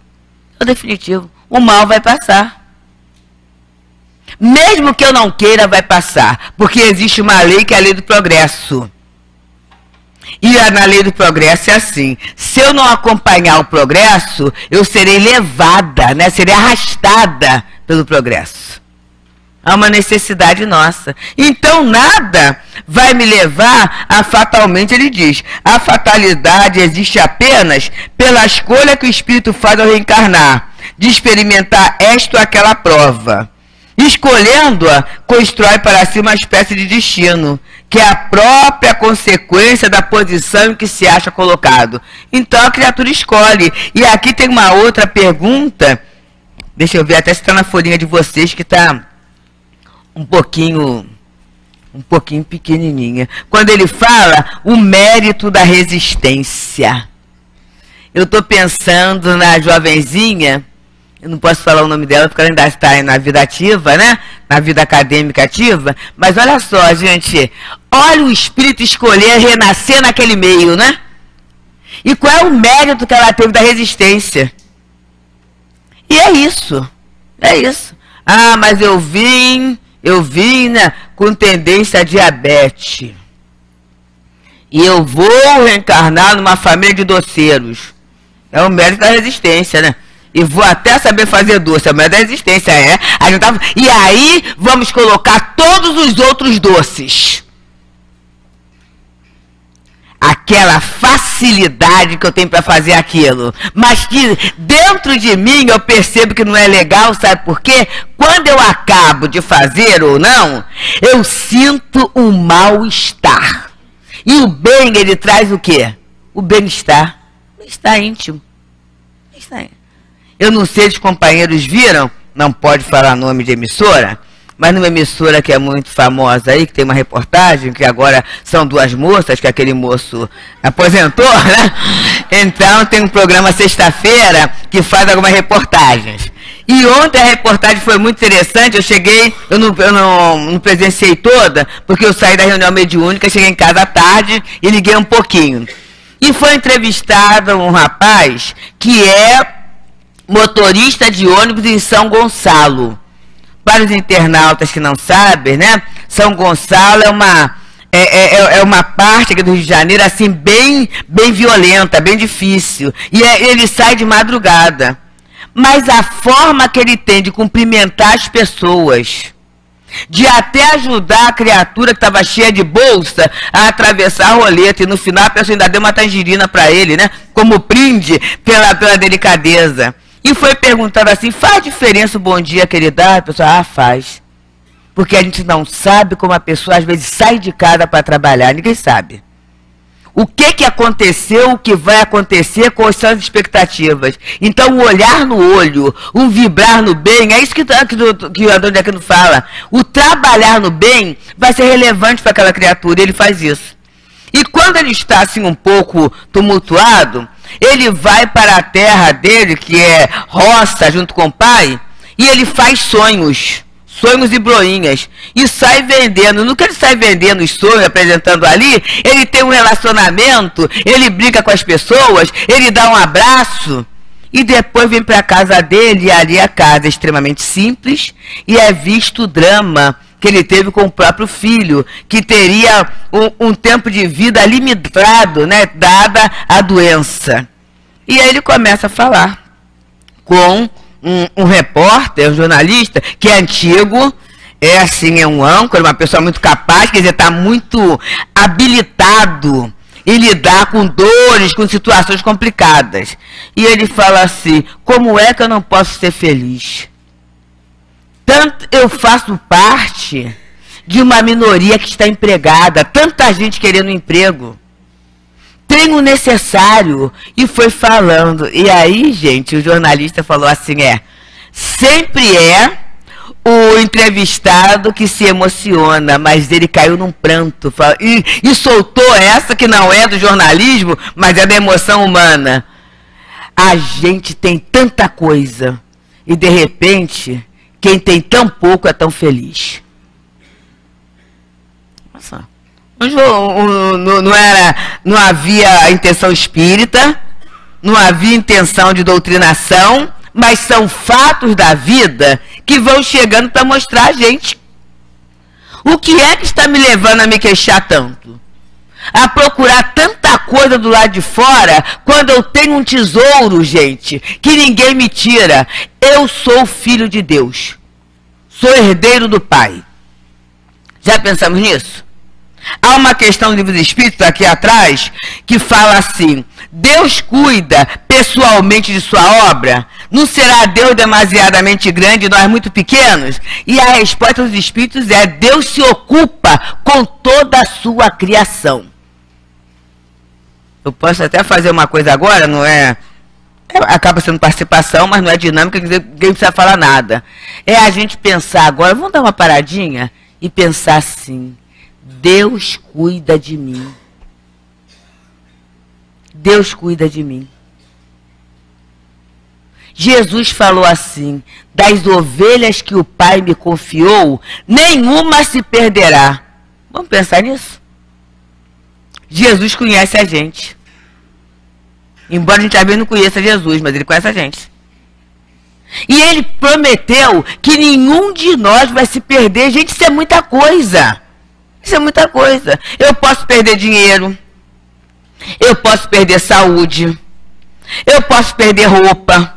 É o definitivo. O mal vai passar. Mesmo que eu não queira, vai passar, porque existe uma lei que é a lei do progresso. E na lei do progresso é assim, se eu não acompanhar o progresso, eu serei levada, né? Serei arrastada pelo progresso. a uma necessidade nossa. Então nada vai me levar a fatalmente, ele diz, a fatalidade existe apenas pela escolha que o espírito faz ao reencarnar, de experimentar esta ou aquela prova. Escolhendo-a, constrói para si uma espécie de destino, que é a própria consequência da posição em que se acha colocado. Então a criatura escolhe. E aqui tem uma outra pergunta, deixa eu ver até se está na folhinha de vocês, que está um pouquinho pequenininha. Quando ele fala o mérito da resistência. Eu estou pensando na jovenzinha, eu não posso falar o nome dela porque ela ainda está na vida ativa, né? Na vida acadêmica ativa. Mas olha só, gente. Olha o espírito escolher renascer naquele meio, né? E qual é o mérito que ela teve da resistência? E é isso. É isso. Ah, mas eu vim, né, com tendência a diabetes. E eu vou reencarnar numa família de doceiros. É o mérito da resistência, né? E vou até saber fazer doce, mas da existência e aí vamos colocar todos os outros doces. Aquela facilidade que eu tenho para fazer aquilo. Mas que dentro de mim eu percebo que não é legal, sabe por quê? Quando eu acabo de fazer ou não, eu sinto um mal-estar. E o bem, ele traz o quê? O bem-estar. Bem-estar íntimo. Bem-estar íntimo. Eu não sei se os companheiros viram, não pode falar nome de emissora, mas numa emissora que é muito famosa aí, que tem uma reportagem, que agora são duas moças, que aquele moço aposentou, né? Então tem um programa sexta-feira que faz algumas reportagens. E ontem a reportagem foi muito interessante, eu não presenciei toda, porque eu saí da reunião mediúnica, cheguei em casa à tarde e liguei um pouquinho. E foi entrevistado um rapaz que é motorista de ônibus em São Gonçalo. Para os internautas que não sabem, né? São Gonçalo é uma parte aqui do Rio de Janeiro, assim, bem violenta, bem difícil. E ele sai de madrugada. Mas a forma que ele tem de cumprimentar as pessoas, de até ajudar a criatura que estava cheia de bolsa a atravessar a roleta, e no final a pessoa ainda deu uma tangerina para ele, né? Como brinde pela delicadeza. E foi perguntado assim, faz diferença o bom dia que ele dá? A pessoa, faz. Porque a gente não sabe como a pessoa às vezes sai de casa para trabalhar, ninguém sabe. O que aconteceu, o que vai acontecer, quais são as expectativas. Então o olhar no olho, o vibrar no bem, é isso que o Antônio Aquino fala. O trabalhar no bem vai ser relevante para aquela criatura, ele faz isso. E quando ele está assim um pouco tumultuado, ele vai para a terra dele, que é roça, junto com o pai, e ele faz sonhos e broinhas, e sai vendendo. No que ele sai vendendo os sonhos, apresentando ali, ele tem um relacionamento, ele brinca com as pessoas, ele dá um abraço, e depois vem para a casa dele, e ali a casa é extremamente simples, e é visto o drama que ele teve com o próprio filho, que teria um tempo de vida limitado, né, dada a doença. E aí ele começa a falar com um repórter, um jornalista, que é antigo, é um âncora, uma pessoa muito capaz, quer dizer, está muito habilitado em lidar com dores, com situações complicadas. E ele fala assim, como é que eu não posso ser feliz? Tanto eu faço parte de uma minoria que está empregada, tanta gente querendo emprego. Tenho o necessário. E foi falando. E aí, gente, o jornalista falou assim, sempre é o entrevistado que se emociona, mas ele caiu num pranto. E soltou essa que não é do jornalismo, mas é da emoção humana. A gente tem tanta coisa. E de repente, quem tem tão pouco é tão feliz. Nossa. Não havia intenção espírita, não havia intenção de doutrinação, mas são fatos da vida que vão chegando para mostrar a gente. O que é que está me levando a me queixar tanto? A procurar tanta coisa do lado de fora, quando eu tenho um tesouro, gente, que ninguém me tira. Eu sou filho de Deus. sou herdeiro do Pai. Já pensamos nisso? Há uma questão do Livro dos Espíritos aqui atrás que fala assim: Deus cuida pessoalmente de sua obra? Não será Deus demasiadamente grande e nós muito pequenos? E a resposta dos Espíritos é: Deus se ocupa com toda a sua criação. Eu posso até fazer uma coisa agora, não é? Acaba sendo participação, mas não é dinâmica, ninguém precisa falar nada. É a gente pensar agora, vamos dar uma paradinha e pensar assim: Deus cuida de mim. Deus cuida de mim. Jesus falou assim: das ovelhas que o Pai me confiou, nenhuma se perderá. Vamos pensar nisso? Jesus conhece a gente. Embora a gente às vezes não conheça Jesus, mas ele conhece a gente. E ele prometeu que nenhum de nós vai se perder. Gente, isso é muita coisa. Isso é muita coisa. Eu posso perder dinheiro. Eu posso perder saúde. Eu posso perder roupa.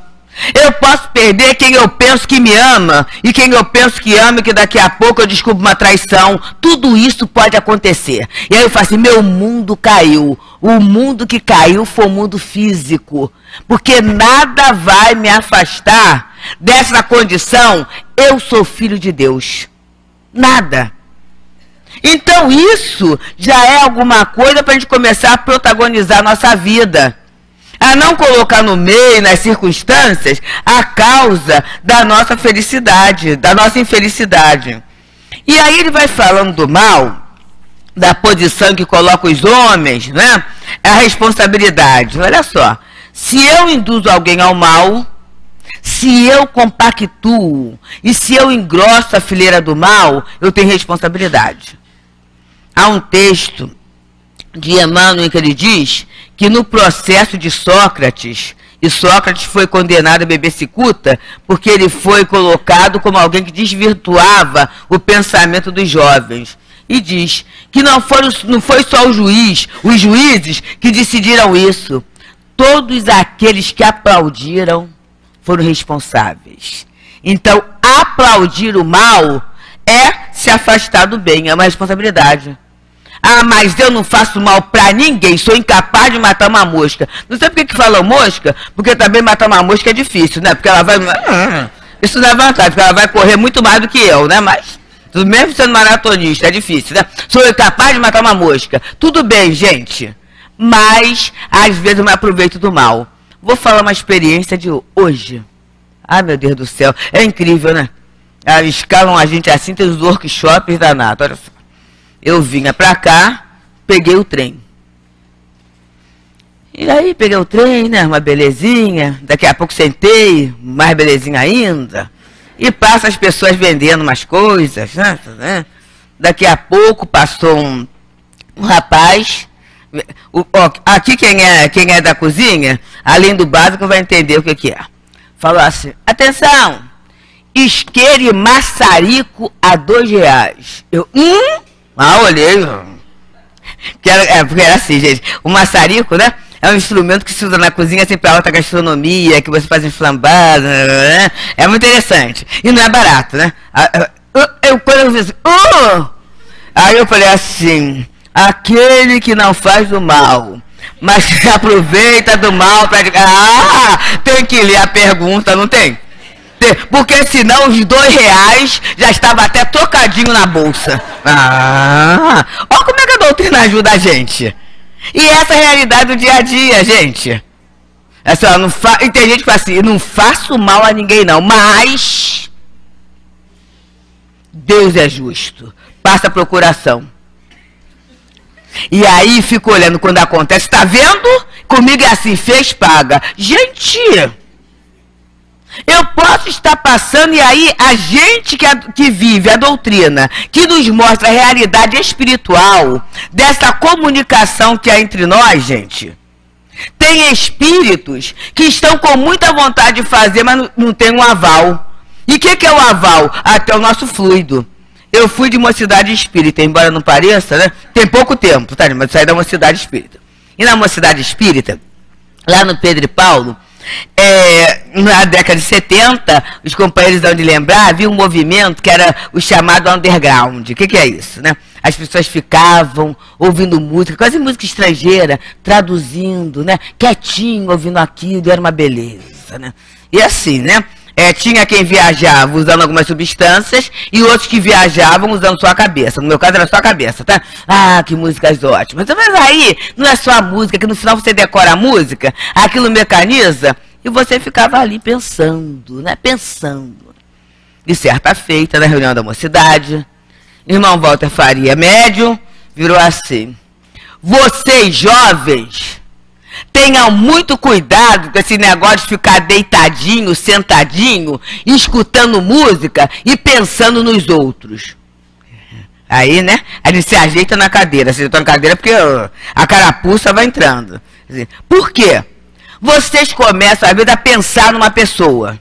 Eu posso perder quem eu penso que me ama. E quem eu penso que ama e que daqui a pouco eu descubro uma traição. Tudo isso pode acontecer. E aí eu falo assim: meu mundo caiu. O mundo que caiu foi o mundo físico. Porque nada vai me afastar dessa condição. Eu sou filho de Deus. Nada. Então isso já é alguma coisa para a gente começar a protagonizar a nossa vida. A não colocar no meio, nas circunstâncias, a causa da nossa felicidade, da nossa infelicidade. E aí ele vai falando do mal, da posição que coloca os homens, né? A responsabilidade. Olha só, se eu induzo alguém ao mal, se eu compactuo e se eu engrosso a fileira do mal, eu tenho responsabilidade. Há um texto de Emmanuel que ele diz que no processo de Sócrates, e Sócrates foi condenado a beber cicuta porque ele foi colocado como alguém que desvirtuava o pensamento dos jovens. E diz que não foi só os juízes que decidiram isso. Todos aqueles que aplaudiram foram responsáveis. Então, aplaudir o mal é se afastar do bem, é uma responsabilidade. Ah, mas eu não faço mal pra ninguém, sou incapaz de matar uma mosca. Não sei por que falam mosca, porque também matar uma mosca é difícil, né? Porque ela vai... Isso não é vantagem, porque ela vai correr muito mais do que eu, né? Mas, mesmo sendo maratonista, é difícil, né? Sou incapaz de matar uma mosca. Tudo bem, gente. Mas, às vezes eu me aproveito do mal. Vou falar uma experiência de hoje. Ai, meu Deus do céu. É incrível, né? Eles escalam a gente assim, tem os workshops danados, olha só. Eu vinha pra cá, peguei o trem. E aí peguei o trem, né, uma belezinha. Daqui a pouco sentei, mais belezinha ainda. E passa as pessoas vendendo umas coisas, né? Daqui a pouco passou um rapaz. Aqui quem é da cozinha, além do básico, vai entender o que é. Falou assim: atenção, isqueiro e maçarico a R$2. Eu, olhei. Porque era assim, gente. O maçarico, né? É um instrumento que se usa na cozinha assim para alta gastronomia, que você faz em flambada, né? É muito interessante. E não é barato, né? Quando eu fiz assim, aí eu falei assim: aquele que não faz o mal, mas se aproveita do mal para... tem que ler a pergunta, não tem? Porque senão os R$2 já estava até tocadinho na bolsa. Olha como é que a doutrina ajuda a gente. E essa é a realidade do dia a dia, gente. E tem gente que fala assim: eu não faço mal a ninguém não, mas Deus é justo. Passa a procuração. E aí fica olhando quando acontece. Tá vendo? Comigo é assim, fez, paga. Gente... eu posso estar passando, e aí a gente que vive a doutrina, que nos mostra a realidade espiritual dessa comunicação que há entre nós, gente. Tem espíritos que estão com muita vontade de fazer, mas não tem um aval. E o que é o aval? Até o nosso fluido. Eu fui de mocidade espírita, embora não pareça, né? Tem pouco tempo, tá? Mas saí da mocidade espírita. E na mocidade espírita, lá no Pedro e Paulo, Na década de 70, os companheiros vão de lembrar, havia um movimento que era o chamado underground. O que é isso, né? As pessoas ficavam ouvindo música, quase música estrangeira, traduzindo, né? Quietinho, ouvindo aquilo, era uma beleza, né? E assim, né? Tinha quem viajava usando algumas substâncias e outros que viajavam usando só a cabeça. No meu caso era só a cabeça, tá? Ah, que músicas ótimas. Mas aí, não é só a música, que no final você decora a música, aquilo mecaniza, e você ficava ali pensando, né? Pensando. E certa feita, na reunião da mocidade, irmão Walter Faria, médium, virou assim: vocês jovens, tenham muito cuidado com esse negócio de ficar deitadinho, sentadinho, escutando música e pensando nos outros. Aí, né, a gente se ajeita na cadeira. Se ajeita na cadeira porque a carapuça vai entrando. Por quê? Vocês começam, às vezes, a pensar numa pessoa.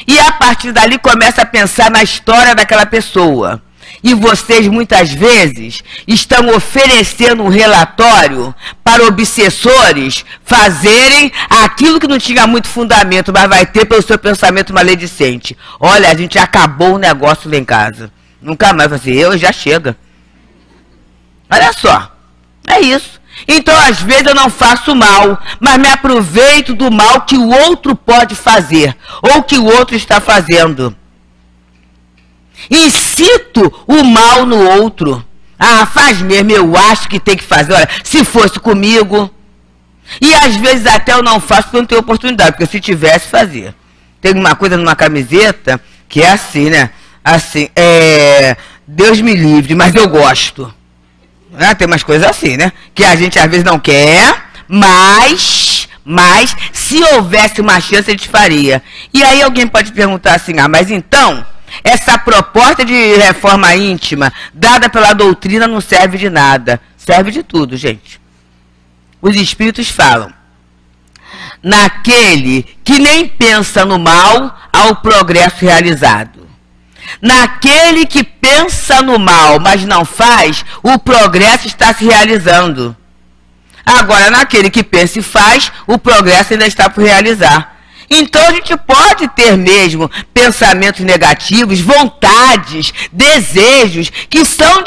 E, a partir dali, começam a pensar na história daquela pessoa. E vocês, muitas vezes, estão oferecendo um relatório para obsessores fazerem aquilo que não tinha muito fundamento, mas vai ter pelo seu pensamento maledicente. Olha, a gente acabou o negócio lá em casa. Nunca mais vai ser eu, já chega. Olha só, é isso. Então, às vezes, eu não faço mal, mas me aproveito do mal que o outro pode fazer, ou que o outro está fazendo. Incito o mal no outro. Ah, faz mesmo, eu acho que tem que fazer. Olha, se fosse comigo. E às vezes até eu não faço porque eu não tenho oportunidade, porque se tivesse, fazia. Tem uma coisa numa camiseta que é assim, né? Assim, Deus me livre, mas eu gosto. Tem umas coisas assim, né? Que a gente às vezes não quer, mas se houvesse uma chance, a gente faria. E aí alguém pode perguntar assim: ah, mas então, essa proposta de reforma íntima dada pela doutrina não serve de nada. Serve de tudo, gente. Os espíritos falam: naquele que nem pensa no mal, há o progresso realizado. Naquele que pensa no mal, mas não faz, o progresso está se realizando. Agora, naquele que pensa e faz, o progresso ainda está por realizar. Então, a gente pode ter mesmo pensamentos negativos, vontades, desejos, que são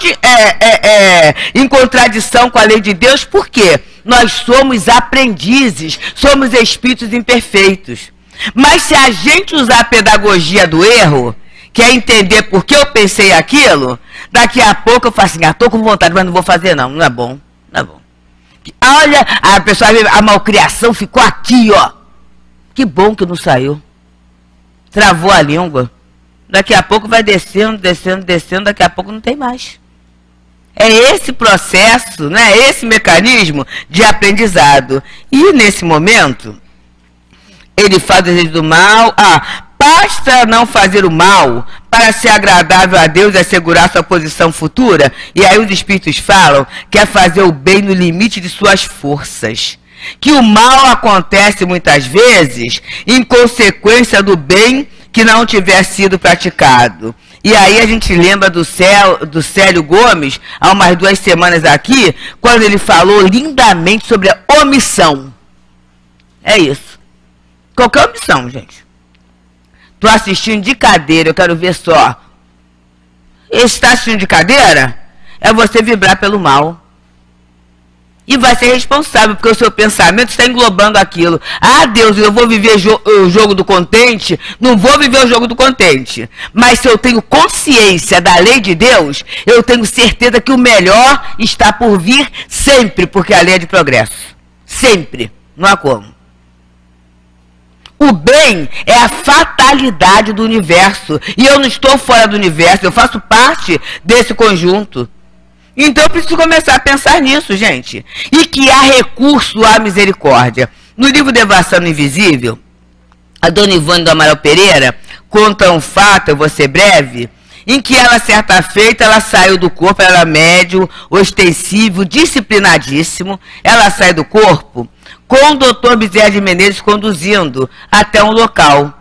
em contradição com a lei de Deus. Por quê? Nós somos aprendizes, somos espíritos imperfeitos. Mas se a gente usar a pedagogia do erro, que é entender por que eu pensei aquilo, daqui a pouco eu falo assim: ah, estou com vontade, mas não vou fazer não, não é bom, não é bom. Olha, a pessoa, a malcriação ficou aqui, ó. Que bom que não saiu. Travou a língua. Daqui a pouco vai descendo, descendo, descendo, daqui a pouco não tem mais. É esse processo, né? Esse mecanismo de aprendizado. E nesse momento, ele faz o desejo do mal. Basta não fazer o mal para ser agradável a Deus e assegurar sua posição futura. E aí os espíritos falam que é fazer o bem no limite de suas forças. Que o mal acontece muitas vezes em consequência do bem que não tiver sido praticado. E aí a gente lembra do Célio Gomes, há umas 2 semanas aqui, quando ele falou lindamente sobre a omissão. É isso. Qualquer omissão, gente. Estou assistindo de cadeira, eu quero ver só. Está assistindo de cadeira? É você vibrar pelo mal. E vai ser responsável, porque o seu pensamento está englobando aquilo. Ah, Deus, eu vou viver o jogo do contente? Não vou viver o jogo do contente. Mas se eu tenho consciência da lei de Deus, eu tenho certeza que o melhor está por vir sempre, porque a lei é de progresso. Sempre. Não há como. O bem é a fatalidade do universo. E eu não estou fora do universo, eu faço parte desse conjunto. Então eu preciso começar a pensar nisso, gente. E que há recurso à misericórdia. No livro Devassando Invisível, a dona Ivone do Amaral Pereira conta um fato, eu vou ser breve, em que ela, certa feita, ela saiu do corpo, ela era médium, ostensivo, disciplinadíssimo. Ela sai do corpo com o doutor Bezerra de Menezes conduzindo até um local.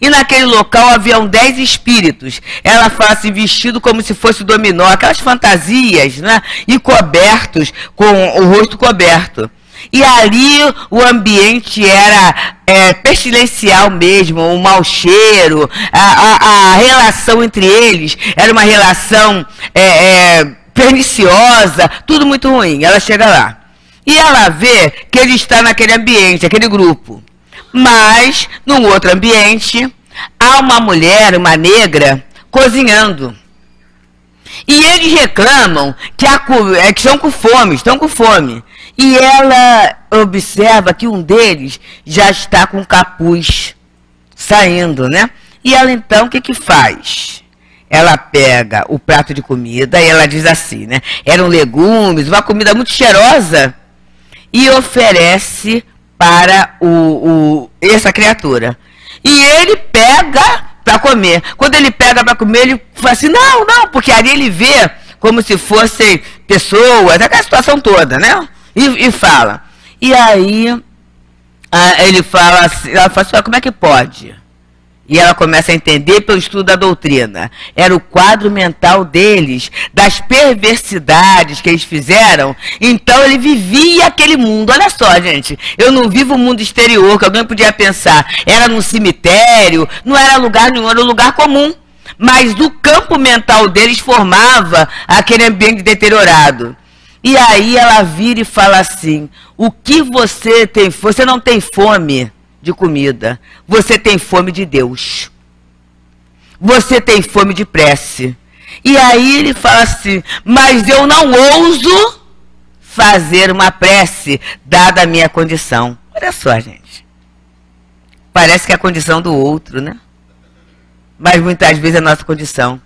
E naquele local haviam 10 espíritos. Ela fala assim, vestido como se fosse dominó, aquelas fantasias, né? E cobertos, com o rosto coberto. E ali o ambiente era pestilencial mesmo, um mau cheiro, a relação entre eles era uma relação perniciosa, tudo muito ruim. Ela chega lá e ela vê que ele está naquele ambiente, aquele grupo. Mas, num outro ambiente, há uma mulher, uma negra, cozinhando. E eles reclamam que estão com fome. E ela observa que um deles já está com capuz saindo, né? E ela então, o que faz? Ela pega o prato de comida e ela diz assim, né? Eram legumes, uma comida muito cheirosa, e oferece para essa criatura. E ele pega para comer. Quando ele pega para comer, ele fala assim, não, porque ali ele vê como se fossem pessoas, aquela situação toda, né? E fala. E aí ele fala assim, ela fala assim, como é que pode? E ela começa a entender pelo estudo da doutrina. Era o quadro mental deles, das perversidades que eles fizeram. Então ele vivia aquele mundo. Olha só, gente, eu não vivo o mundo exterior, que alguém podia pensar. Era num cemitério, não era lugar nenhum, era um lugar comum. Mas o campo mental deles formava aquele ambiente deteriorado. E aí ela vira e fala assim, o que você tem? Você não tem fome de comida, você tem fome de Deus. Você tem fome de prece. E aí ele fala assim, mas eu não ouso fazer uma prece, dada a minha condição. Olha só, gente. Parece que é a condição do outro, né? Mas muitas vezes é a nossa condição.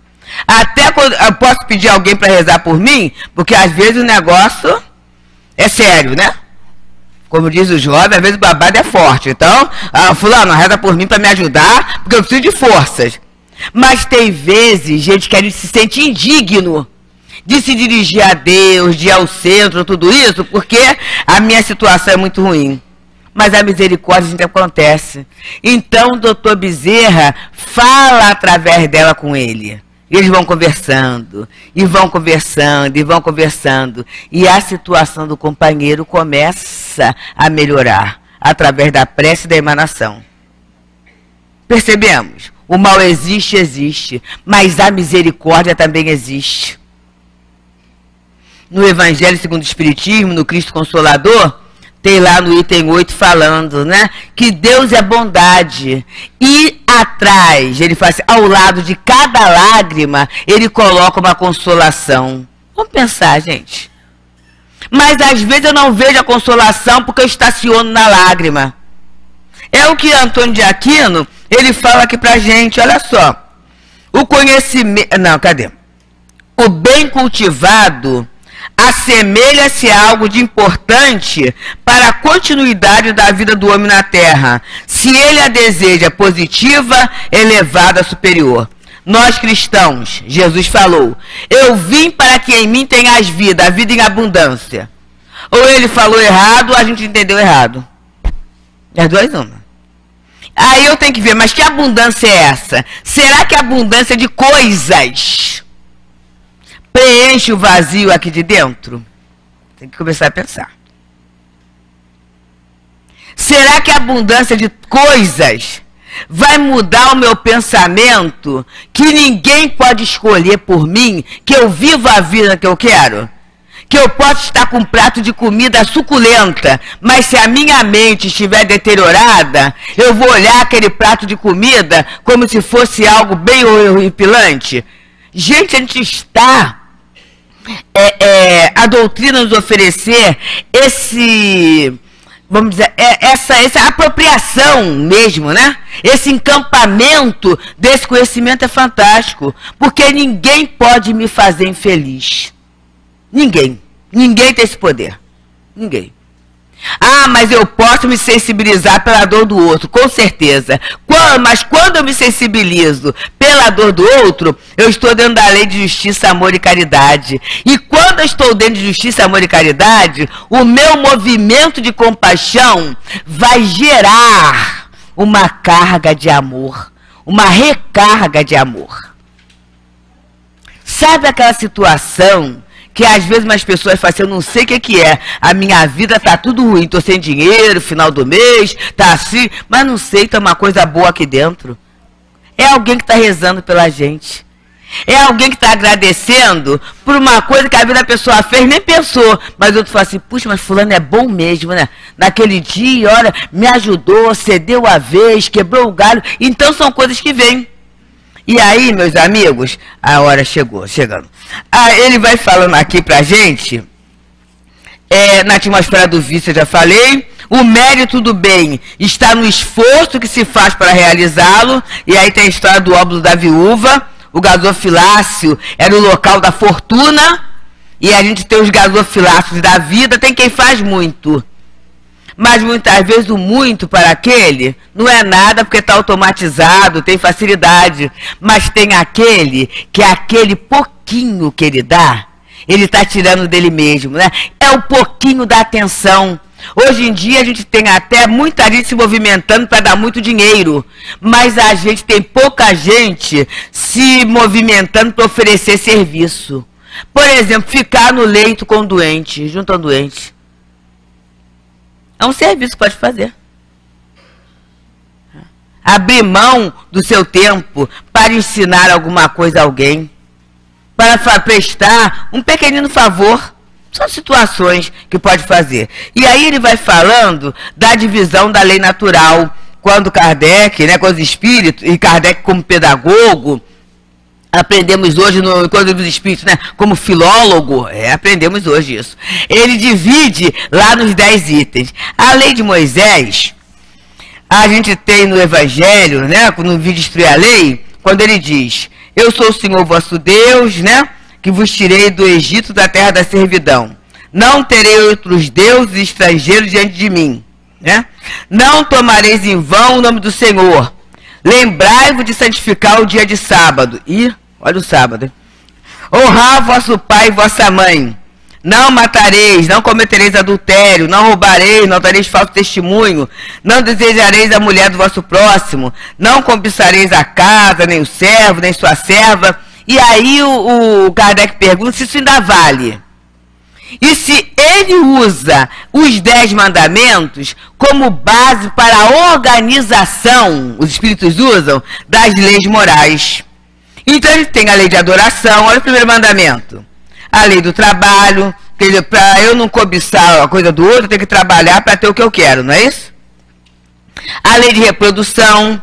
Até quando eu posso pedir alguém para rezar por mim, porque às vezes o negócio é sério, né? Como diz o jovem, às vezes o babado é forte. Então, fulano, reza por mim para me ajudar, porque eu preciso de forças. Mas tem vezes, gente, que a gente se sente indigno de se dirigir a Deus, de ir ao centro, tudo isso, porque a minha situação é muito ruim. Mas a misericórdia sempre acontece. Então, o doutor Bezerra fala através dela com ele. Eles vão conversando, e vão conversando, e vão conversando. E a situação do companheiro começa a melhorar, através da prece e da emanação. Percebemos? O mal existe, mas a misericórdia também existe. No Evangelho segundo o Espiritismo, no Cristo Consolador, tem lá no item 8 falando, né? Que Deus é bondade. E atrás, ele fala assim, ao lado de cada lágrima, ele coloca uma consolação. Vamos pensar, gente. Mas às vezes eu não vejo a consolação porque eu estaciono na lágrima. É o que Antônio de Aquino, ele fala aqui pra gente, olha só. O conhecimento... Não, cadê? O bem cultivado assemelha-se a algo de importante para a continuidade da vida do homem na Terra, se ele a deseja positiva, elevada, superior. Nós cristãos, Jesus falou, eu vim para que em mim tenhas vida, a vida em abundância. Ou ele falou errado, ou a gente entendeu errado. As duas uma. Aí eu tenho que ver, mas que abundância é essa? Será que a abundância de coisas preenche o vazio aqui de dentro? Tem que começar a pensar. Será que a abundância de coisas vai mudar o meu pensamento, que ninguém pode escolher por mim, que eu vivo a vida que eu quero? Que eu posso estar com um prato de comida suculenta, mas se a minha mente estiver deteriorada, eu vou olhar aquele prato de comida como se fosse algo bem horripilante? Gente, a gente está... a doutrina nos oferecer vamos dizer, essa apropriação mesmo, né? Esse encampamento desse conhecimento é fantástico, porque ninguém pode me fazer infeliz. Ninguém. Ninguém tem esse poder. Ninguém. Ah, mas eu posso me sensibilizar pela dor do outro, com certeza. Mas quando eu me sensibilizo pela dor do outro, eu estou dentro da lei de justiça, amor e caridade. E quando eu estou dentro de justiça, amor e caridade, o meu movimento de compaixão vai gerar uma carga de amor, uma recarga de amor. Sabe aquela situação que às vezes umas pessoas falam assim, eu não sei o que é, a minha vida tá tudo ruim, tô sem dinheiro, final do mês, tá assim, mas não sei, tem uma coisa boa aqui dentro. É alguém que está rezando pela gente. É alguém que está agradecendo por uma coisa que a vida da pessoa fez, nem pensou. Mas outro fala assim, puxa, mas fulano é bom mesmo, né? Naquele dia, olha, me ajudou, cedeu a vez, quebrou o galho. Então são coisas que vêm. E aí, meus amigos, a hora chegando. Ele vai falando aqui pra gente, na atmosfera do vício eu já falei, o mérito do bem está no esforço que se faz para realizá-lo. E aí tem a história do óbolo da viúva. O gasofilácio era o local da fortuna, e a gente tem os gasofilácios da vida, tem quem faz muito. Mas muitas vezes o muito para aquele não é nada porque está automatizado, tem facilidade. Mas tem aquele que é aquele pouquinho que ele dá, ele está tirando dele mesmo, né? É o pouquinho da atenção. Hoje em dia a gente tem até muita gente se movimentando para dar muito dinheiro, mas a gente tem pouca gente se movimentando para oferecer serviço. Por exemplo, ficar no leito com o doente, junto ao doente. É um serviço que pode fazer. Abrir mão do seu tempo para ensinar alguma coisa a alguém, para prestar um pequenino favor. São situações que pode fazer. E aí ele vai falando da divisão da lei natural. Quando Kardec, né, com os espíritos, e Kardec como pedagogo, aprendemos hoje no Encontro dos Espíritos, né, como filólogo, aprendemos hoje isso. Ele divide lá nos 10 itens. A lei de Moisés, a gente tem no Evangelho, né, no vídeo Instruir a Lei, quando ele diz, eu sou o Senhor vosso Deus, né, que vos tirei do Egito, da terra da servidão. Não terei outros deuses estrangeiros diante de mim, né? Não tomareis em vão o nome do Senhor. Lembrai-vos de santificar o dia de sábado. E, olha o sábado. Honrar vosso pai e vossa mãe. Não matareis, não cometereis adultério, não roubareis, não dareis falso testemunho, não desejareis a mulher do vosso próximo, não cobiçareis a casa, nem o servo, nem sua serva. E aí o Kardec pergunta se isso ainda vale. E se ele usa os 10 mandamentos como base para a organização, os espíritos usam, das leis morais. Então ele tem a lei de adoração, olha o primeiro mandamento. A lei do trabalho, para eu não cobiçar a coisa do outro, eu tenho que trabalhar para ter o que eu quero, não é isso? A lei de reprodução,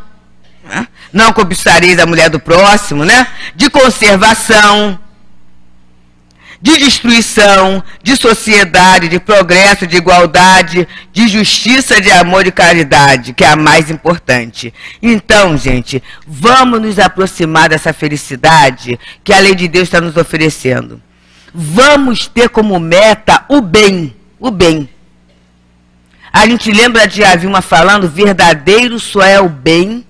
né? Não cobiçareis a mulher do próximo, né? De conservação, de destruição, de sociedade, de progresso, de igualdade, de justiça, de amor e caridade, que é a mais importante. Então, gente, vamos nos aproximar dessa felicidade que a lei de Deus está nos oferecendo. Vamos ter como meta o bem, o bem. A gente lembra de Avima falando, verdadeiro só é o bem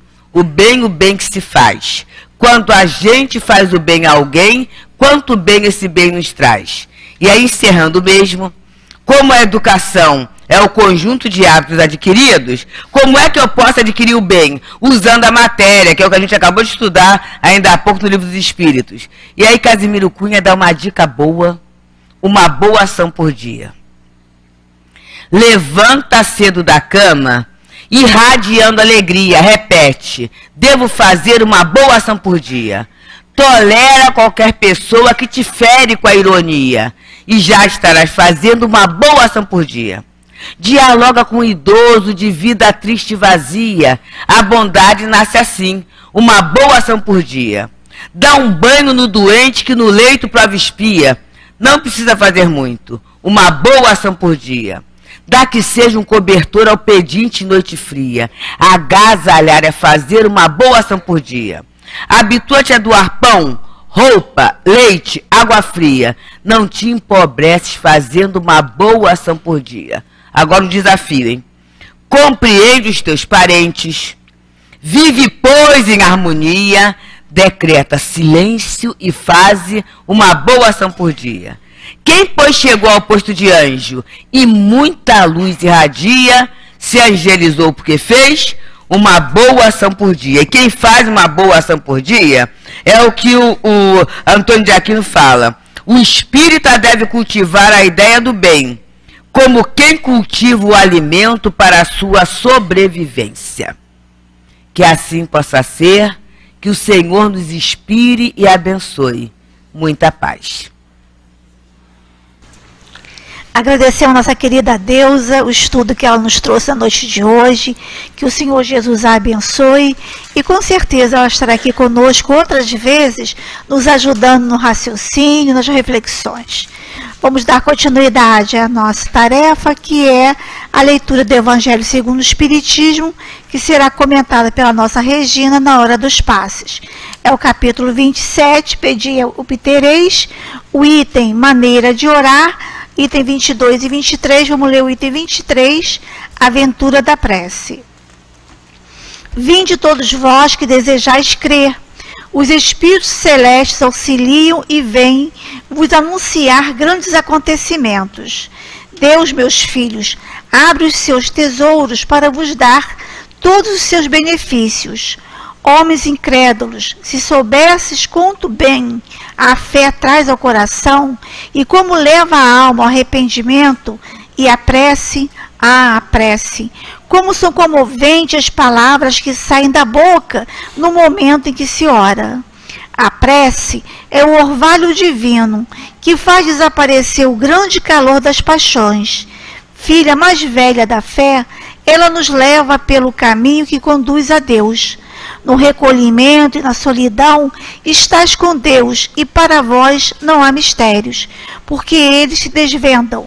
que se faz. Quando a gente faz o bem a alguém, quanto bem esse bem nos traz. E aí, encerrando mesmo, como a educação é o conjunto de hábitos adquiridos, como é que eu posso adquirir o bem? Usando a matéria, que é o que a gente acabou de estudar ainda há pouco no Livro dos Espíritos. E aí Casimiro Cunha dá uma dica boa, uma boa ação por dia. Levanta cedo da cama, irradiando alegria, repete, devo fazer uma boa ação por dia. Tolera qualquer pessoa que te fere com a ironia, e já estarás fazendo uma boa ação por dia. Dialoga com o idoso de vida triste e vazia, a bondade nasce assim, uma boa ação por dia. Dá um banho no doente que no leito prova espia, não precisa fazer muito, uma boa ação por dia. Dá que seja um cobertor ao pedinte em noite fria. Agasalhar é fazer uma boa ação por dia. Habitua-te a doar pão, roupa, leite, água fria. Não te empobreces fazendo uma boa ação por dia. Agora o desafio, hein? Compreende os teus parentes. Vive, pois, em harmonia. Decreta silêncio e faze uma boa ação por dia. Quem, pois, chegou ao posto de anjo e muita luz irradia, se angelizou porque fez uma boa ação por dia. E quem faz uma boa ação por dia é o que o Antônio de Aquino fala. O espírita deve cultivar a ideia do bem, como quem cultiva o alimento para a sua sobrevivência. Que assim possa ser, que o Senhor nos inspire e abençoe. Muita paz. Agradecemos a nossa querida Deusa, o estudo que ela nos trouxe na noite de hoje, que o Senhor Jesus a abençoe e com certeza ela estará aqui conosco outras vezes, nos ajudando no raciocínio, nas reflexões. Vamos dar continuidade à nossa tarefa, que é a leitura do Evangelho segundo o Espiritismo, que será comentada pela nossa Regina na hora dos passes. É o capítulo 27, Pedi e obtereis, o item Maneira de Orar, item 22 e 23, vamos ler o item 23, Aventura da Prece. Vinde todos vós que desejais crer, os Espíritos Celestes auxiliam e vêm vos anunciar grandes acontecimentos. Deus, meus filhos, abre os seus tesouros para vos dar todos os seus benefícios. Homens incrédulos, se soubesses quanto bem a fé traz ao coração e como leva a alma ao arrependimento e a prece, como são comoventes as palavras que saem da boca no momento em que se ora. A prece é o orvalho divino que faz desaparecer o grande calor das paixões. Filha mais velha da fé, ela nos leva pelo caminho que conduz a Deus. No recolhimento e na solidão, estás com Deus, e para vós não há mistérios, porque eles se desvendam.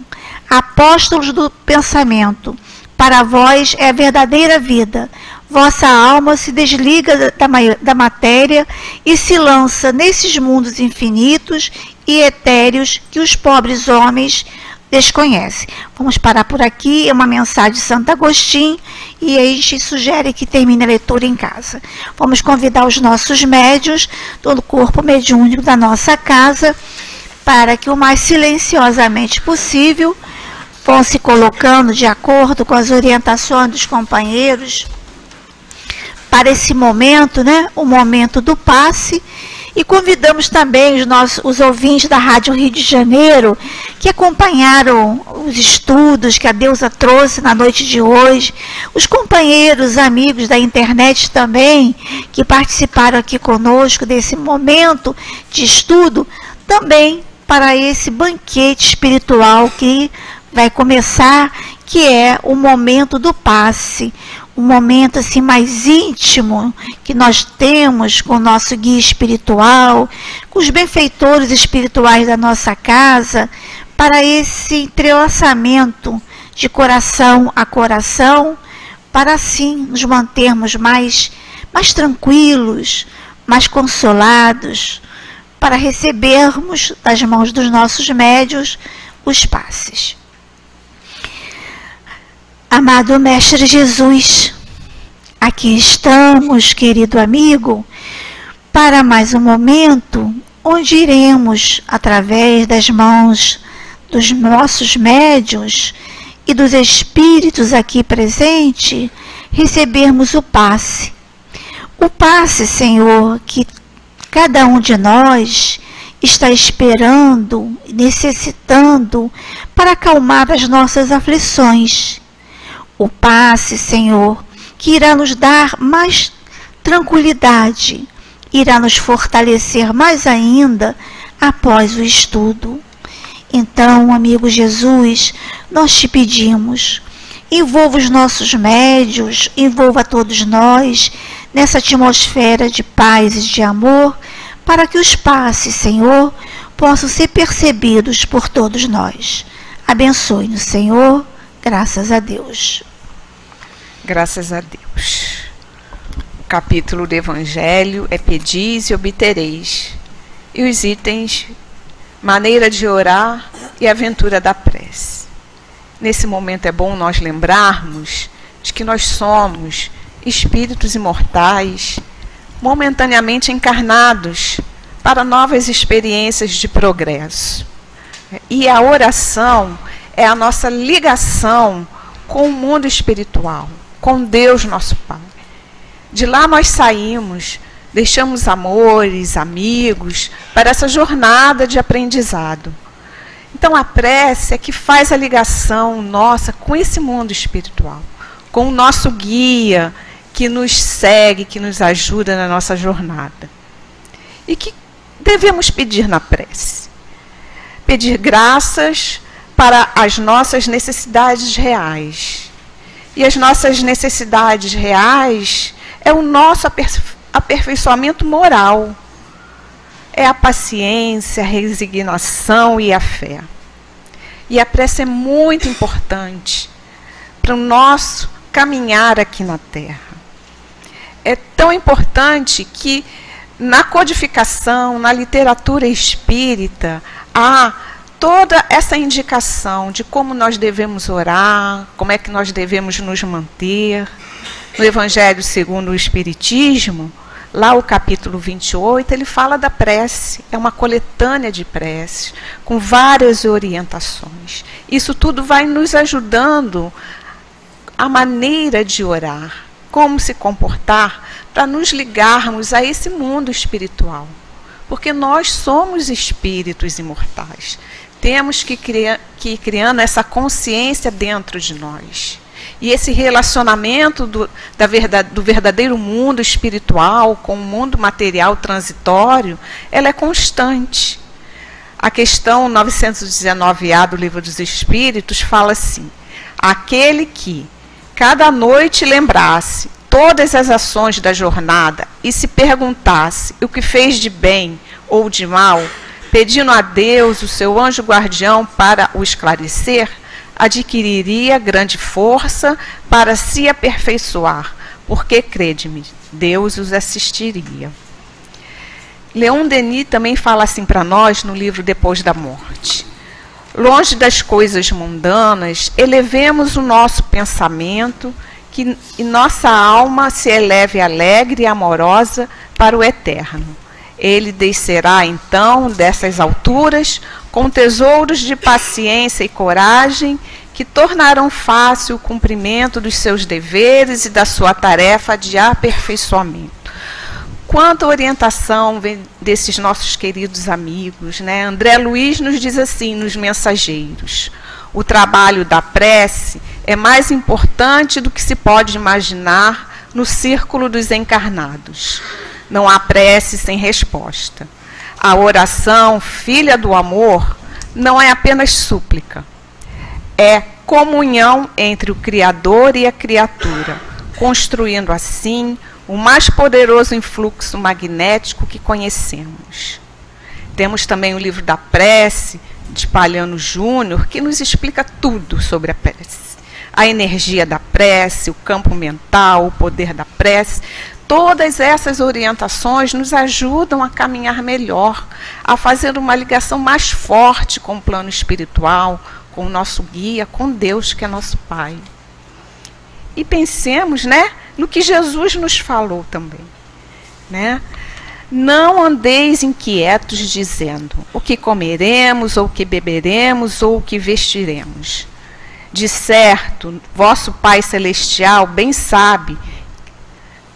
Apóstolos do pensamento, para vós é a verdadeira vida. Vossa alma se desliga da matéria e se lança nesses mundos infinitos e etéreos que os pobres homens desconhecem. Vamos parar por aqui, é uma mensagem de Santo Agostinho, e aí a gente sugere que termine a leitura em casa. Vamos convidar os nossos médiuns do corpo mediúnico da nossa casa para que o mais silenciosamente possível vão se colocando de acordo com as orientações dos companheiros para esse momento, né? O momento do passe. E convidamos também os ouvintes da Rádio Rio de Janeiro, que acompanharam os estudos que a Deusa trouxe na noite de hoje, os companheiros, amigos da internet também, que participaram aqui conosco desse momento de estudo, também para esse banquete espiritual que vai começar, que é o momento do passe, um momento assim mais íntimo que nós temos com o nosso guia espiritual, com os benfeitores espirituais da nossa casa, para esse entrelaçamento de coração a coração, para assim nos mantermos mais tranquilos, mais consolados, para recebermos das mãos dos nossos médiuns os passes. Amado Mestre Jesus, aqui estamos, querido amigo, para mais um momento onde iremos, através das mãos dos nossos médiuns e dos espíritos aqui presentes, recebermos o passe. O passe, Senhor, que cada um de nós está esperando, necessitando para acalmar as nossas aflições. O passe, Senhor, que irá nos dar mais tranquilidade, irá nos fortalecer mais ainda após o estudo. Então, amigo Jesus, nós te pedimos, envolva os nossos médiuns, envolva todos nós nessa atmosfera de paz e de amor, para que os passes, Senhor, possam ser percebidos por todos nós. Abençoe-nos, Senhor. Graças a Deus. Graças a Deus. O capítulo do Evangelho é Pedis e obtereis. E os itens, maneira de orar e aventura da prece. Nesse momento é bom nós lembrarmos de que nós somos espíritos imortais, momentaneamente encarnados para novas experiências de progresso. E a oração é a nossa ligação com o mundo espiritual, com Deus nosso Pai. De lá nós saímos deixamos amores, amigos, para essa jornada de aprendizado. Então, a prece é que faz a ligação nossa com esse mundo espiritual, com o nosso guia, que nos segue, que nos ajuda na nossa jornada. E que devemos pedir na prece? Pedir graças para as nossas necessidades reais. E as nossas necessidades reais é o nosso aperfeiçoamento moral. É a paciência, a resignação e a fé. E a prece é muito importante para o nosso caminhar aqui na Terra. É tão importante que na codificação, na literatura espírita, há toda essa indicação de como nós devemos orar, como é que nós devemos nos manter. No Evangelho segundo o Espiritismo, lá o capítulo 28, ele fala da prece. É uma coletânea de preces, com várias orientações. Isso tudo vai nos ajudando a maneira de orar, como se comportar, para nos ligarmos a esse mundo espiritual. Porque nós somos espíritos imortais. Temos que ir criando essa consciência dentro de nós. E esse relacionamento do verdadeiro mundo espiritual com o mundo material transitório, ela é constante. A questão 919A do Livro dos Espíritos fala assim: aquele que cada noite lembrasse todas as ações da jornada e se perguntasse o que fez de bem ou de mal, pedindo a Deus, o seu anjo guardião, para o esclarecer, adquiriria grande força para se aperfeiçoar, porque, crede-me, Deus os assistiria. Leon Denis também fala assim para nós no livro Depois da Morte: longe das coisas mundanas, elevemos o nosso pensamento, e nossa alma se eleve alegre e amorosa para o eterno. Ele descerá então dessas alturas com tesouros de paciência e coragem que tornarão fácil o cumprimento dos seus deveres e da sua tarefa de aperfeiçoamento. Quanta orientação vem desses nossos queridos amigos, né? André Luiz nos diz assim nos Mensageiros: o trabalho da prece é mais importante do que se pode imaginar no círculo dos encarnados. Não há prece sem resposta. A oração, filha do amor, não é apenas súplica. É comunhão entre o Criador e a criatura, construindo assim o mais poderoso influxo magnético que conhecemos. Temos também o livro da prece, de Palhano Júnior, que nos explica tudo sobre a prece. A energia da prece, o campo mental, o poder da prece. Todas essas orientações nos ajudam a caminhar melhor, a fazer uma ligação mais forte com o plano espiritual, com o nosso guia, com Deus, que é nosso Pai. E pensemos, né, no que Jesus nos falou também, né? Não andeis inquietos dizendo o que comeremos, ou o que beberemos, ou o que vestiremos. De certo, vosso Pai Celestial bem sabe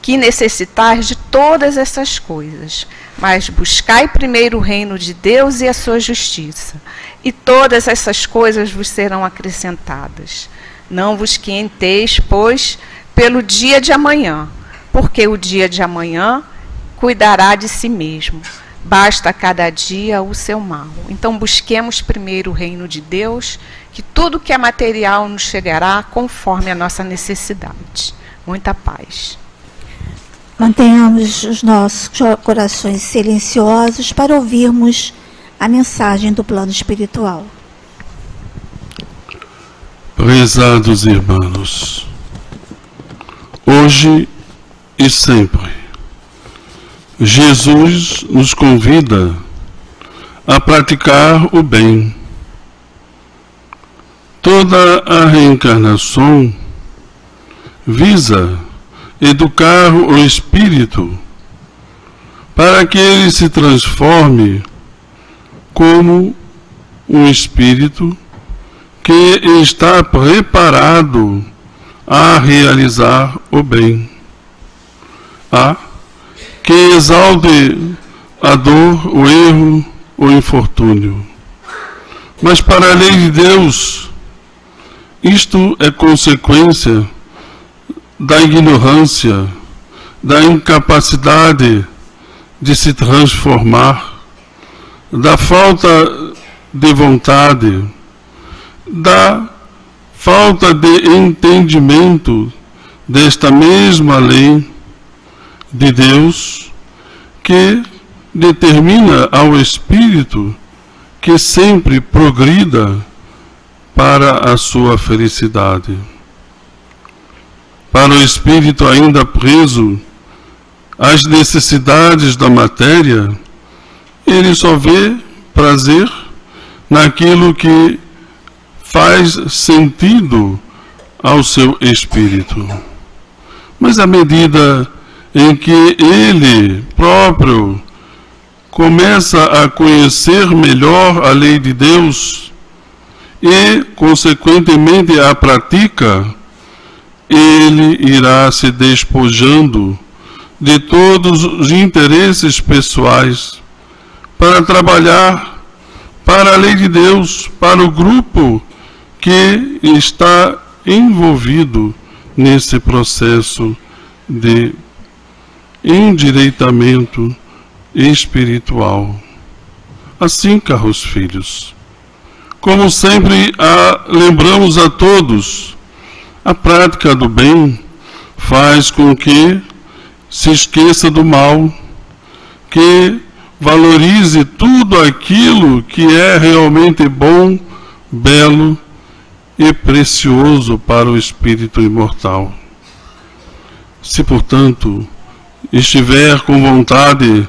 que necessitais de todas essas coisas, mas buscai primeiro o reino de Deus e a sua justiça, e todas essas coisas vos serão acrescentadas. Não vos quieteis, pois, pelo dia de amanhã, porque o dia de amanhã cuidará de si mesmo. Basta a cada dia o seu mal. Então busquemos primeiro o reino de Deus, que tudo que é material nos chegará conforme a nossa necessidade. Muita paz. Mantenhamos os nossos corações silenciosos para ouvirmos a mensagem do plano espiritual. Prezados irmãos, hoje e sempre, Jesus nos convida a praticar o bem. Toda a reencarnação visa educar o espírito para que ele se transforme como um espírito que está preparado a realizar o bem. Há que exalte a dor, o erro, o infortúnio. Mas para a lei de Deus, isto é consequência da ignorância, da incapacidade de se transformar, da falta de vontade, da falta de entendimento desta mesma lei de Deus, que determina ao espírito que sempre progrida para a sua felicidade. Para o espírito ainda preso às necessidades da matéria, ele só vê prazer naquilo que faz sentido ao seu espírito. Mas à medida em que ele próprio começa a conhecer melhor a lei de Deus e, consequentemente, a pratica, ele irá se despojando de todos os interesses pessoais para trabalhar para a lei de Deus, para o grupo que está envolvido nesse processo de endireitamento espiritual. Assim, caros filhos, como sempre lembramos a todos, a prática do bem faz com que se esqueça do mal, que valorize tudo aquilo que é realmente bom, belo e precioso para o espírito imortal. Se, portanto, estiver com vontade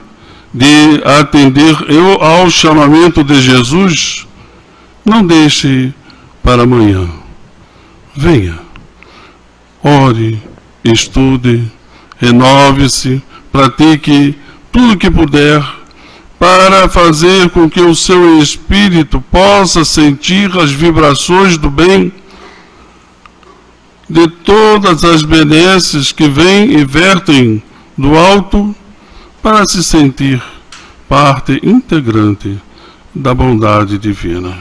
de atender ao chamamento de Jesus, não deixe para amanhã. Venha, ore, estude, renove-se, pratique tudo o que puder para fazer com que o seu espírito possa sentir as vibrações do bem, de todas as benesses que vêm e vertem do alto, para se sentir parte integrante da bondade divina.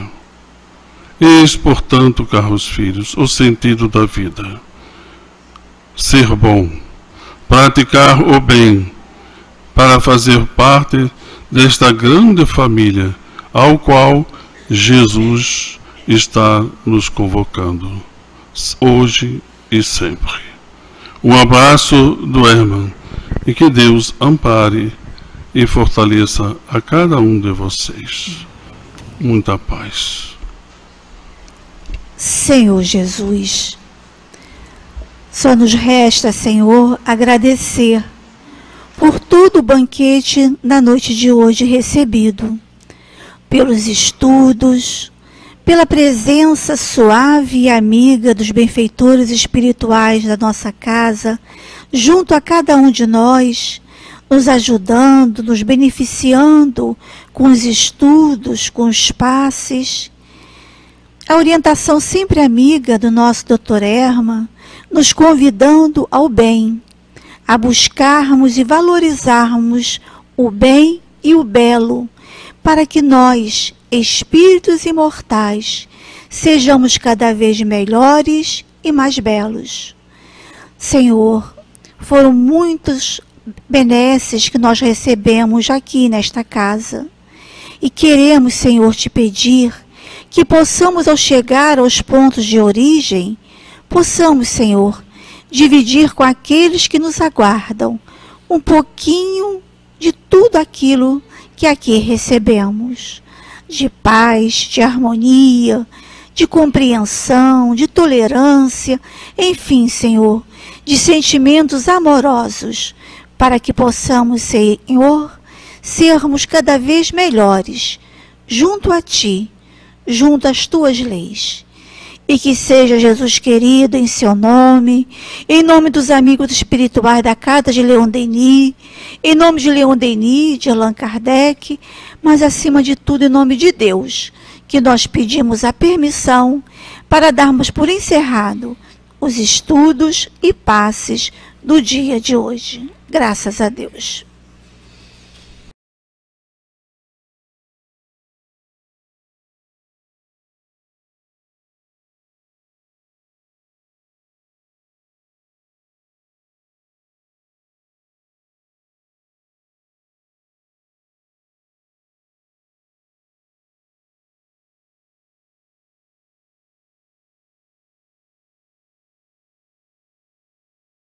Eis, portanto, caros filhos, o sentido da vida. Ser bom, praticar o bem, para fazer parte desta grande família ao qual Jesus está nos convocando, hoje e sempre. Um abraço do Herman, e que Deus ampare e fortaleça a cada um de vocês. Muita paz. Senhor Jesus, só nos resta, Senhor, agradecer por todo o banquete na noite de hoje recebido, pelos estudos, pela presença suave e amiga dos benfeitores espirituais da nossa casa, junto a cada um de nós, nos ajudando, nos beneficiando com os estudos, com os passes. A orientação sempre amiga do nosso Dr. Herman, nos convidando ao bem, a buscarmos e valorizarmos o bem e o belo, para que nós, espíritos imortais, sejamos cada vez melhores e mais belos. Senhor, foram muitos benesses que nós recebemos aqui nesta casa, e queremos, Senhor, te pedir que possamos, ao chegar aos pontos de origem, possamos, Senhor, dividir com aqueles que nos aguardam um pouquinho de tudo aquilo que aqui recebemos, de paz, de harmonia, de compreensão, de tolerância, enfim, Senhor, de sentimentos amorosos, para que possamos, Senhor, sermos cada vez melhores, junto a Ti, junto às Tuas leis. E que seja, Jesus querido, em seu nome, em nome dos amigos espirituais da Casa de Leon Denis, em nome de Leon Denis, de Allan Kardec, mas acima de tudo em nome de Deus, que nós pedimos a permissão para darmos por encerrado os estudos e passes do dia de hoje. Graças a Deus.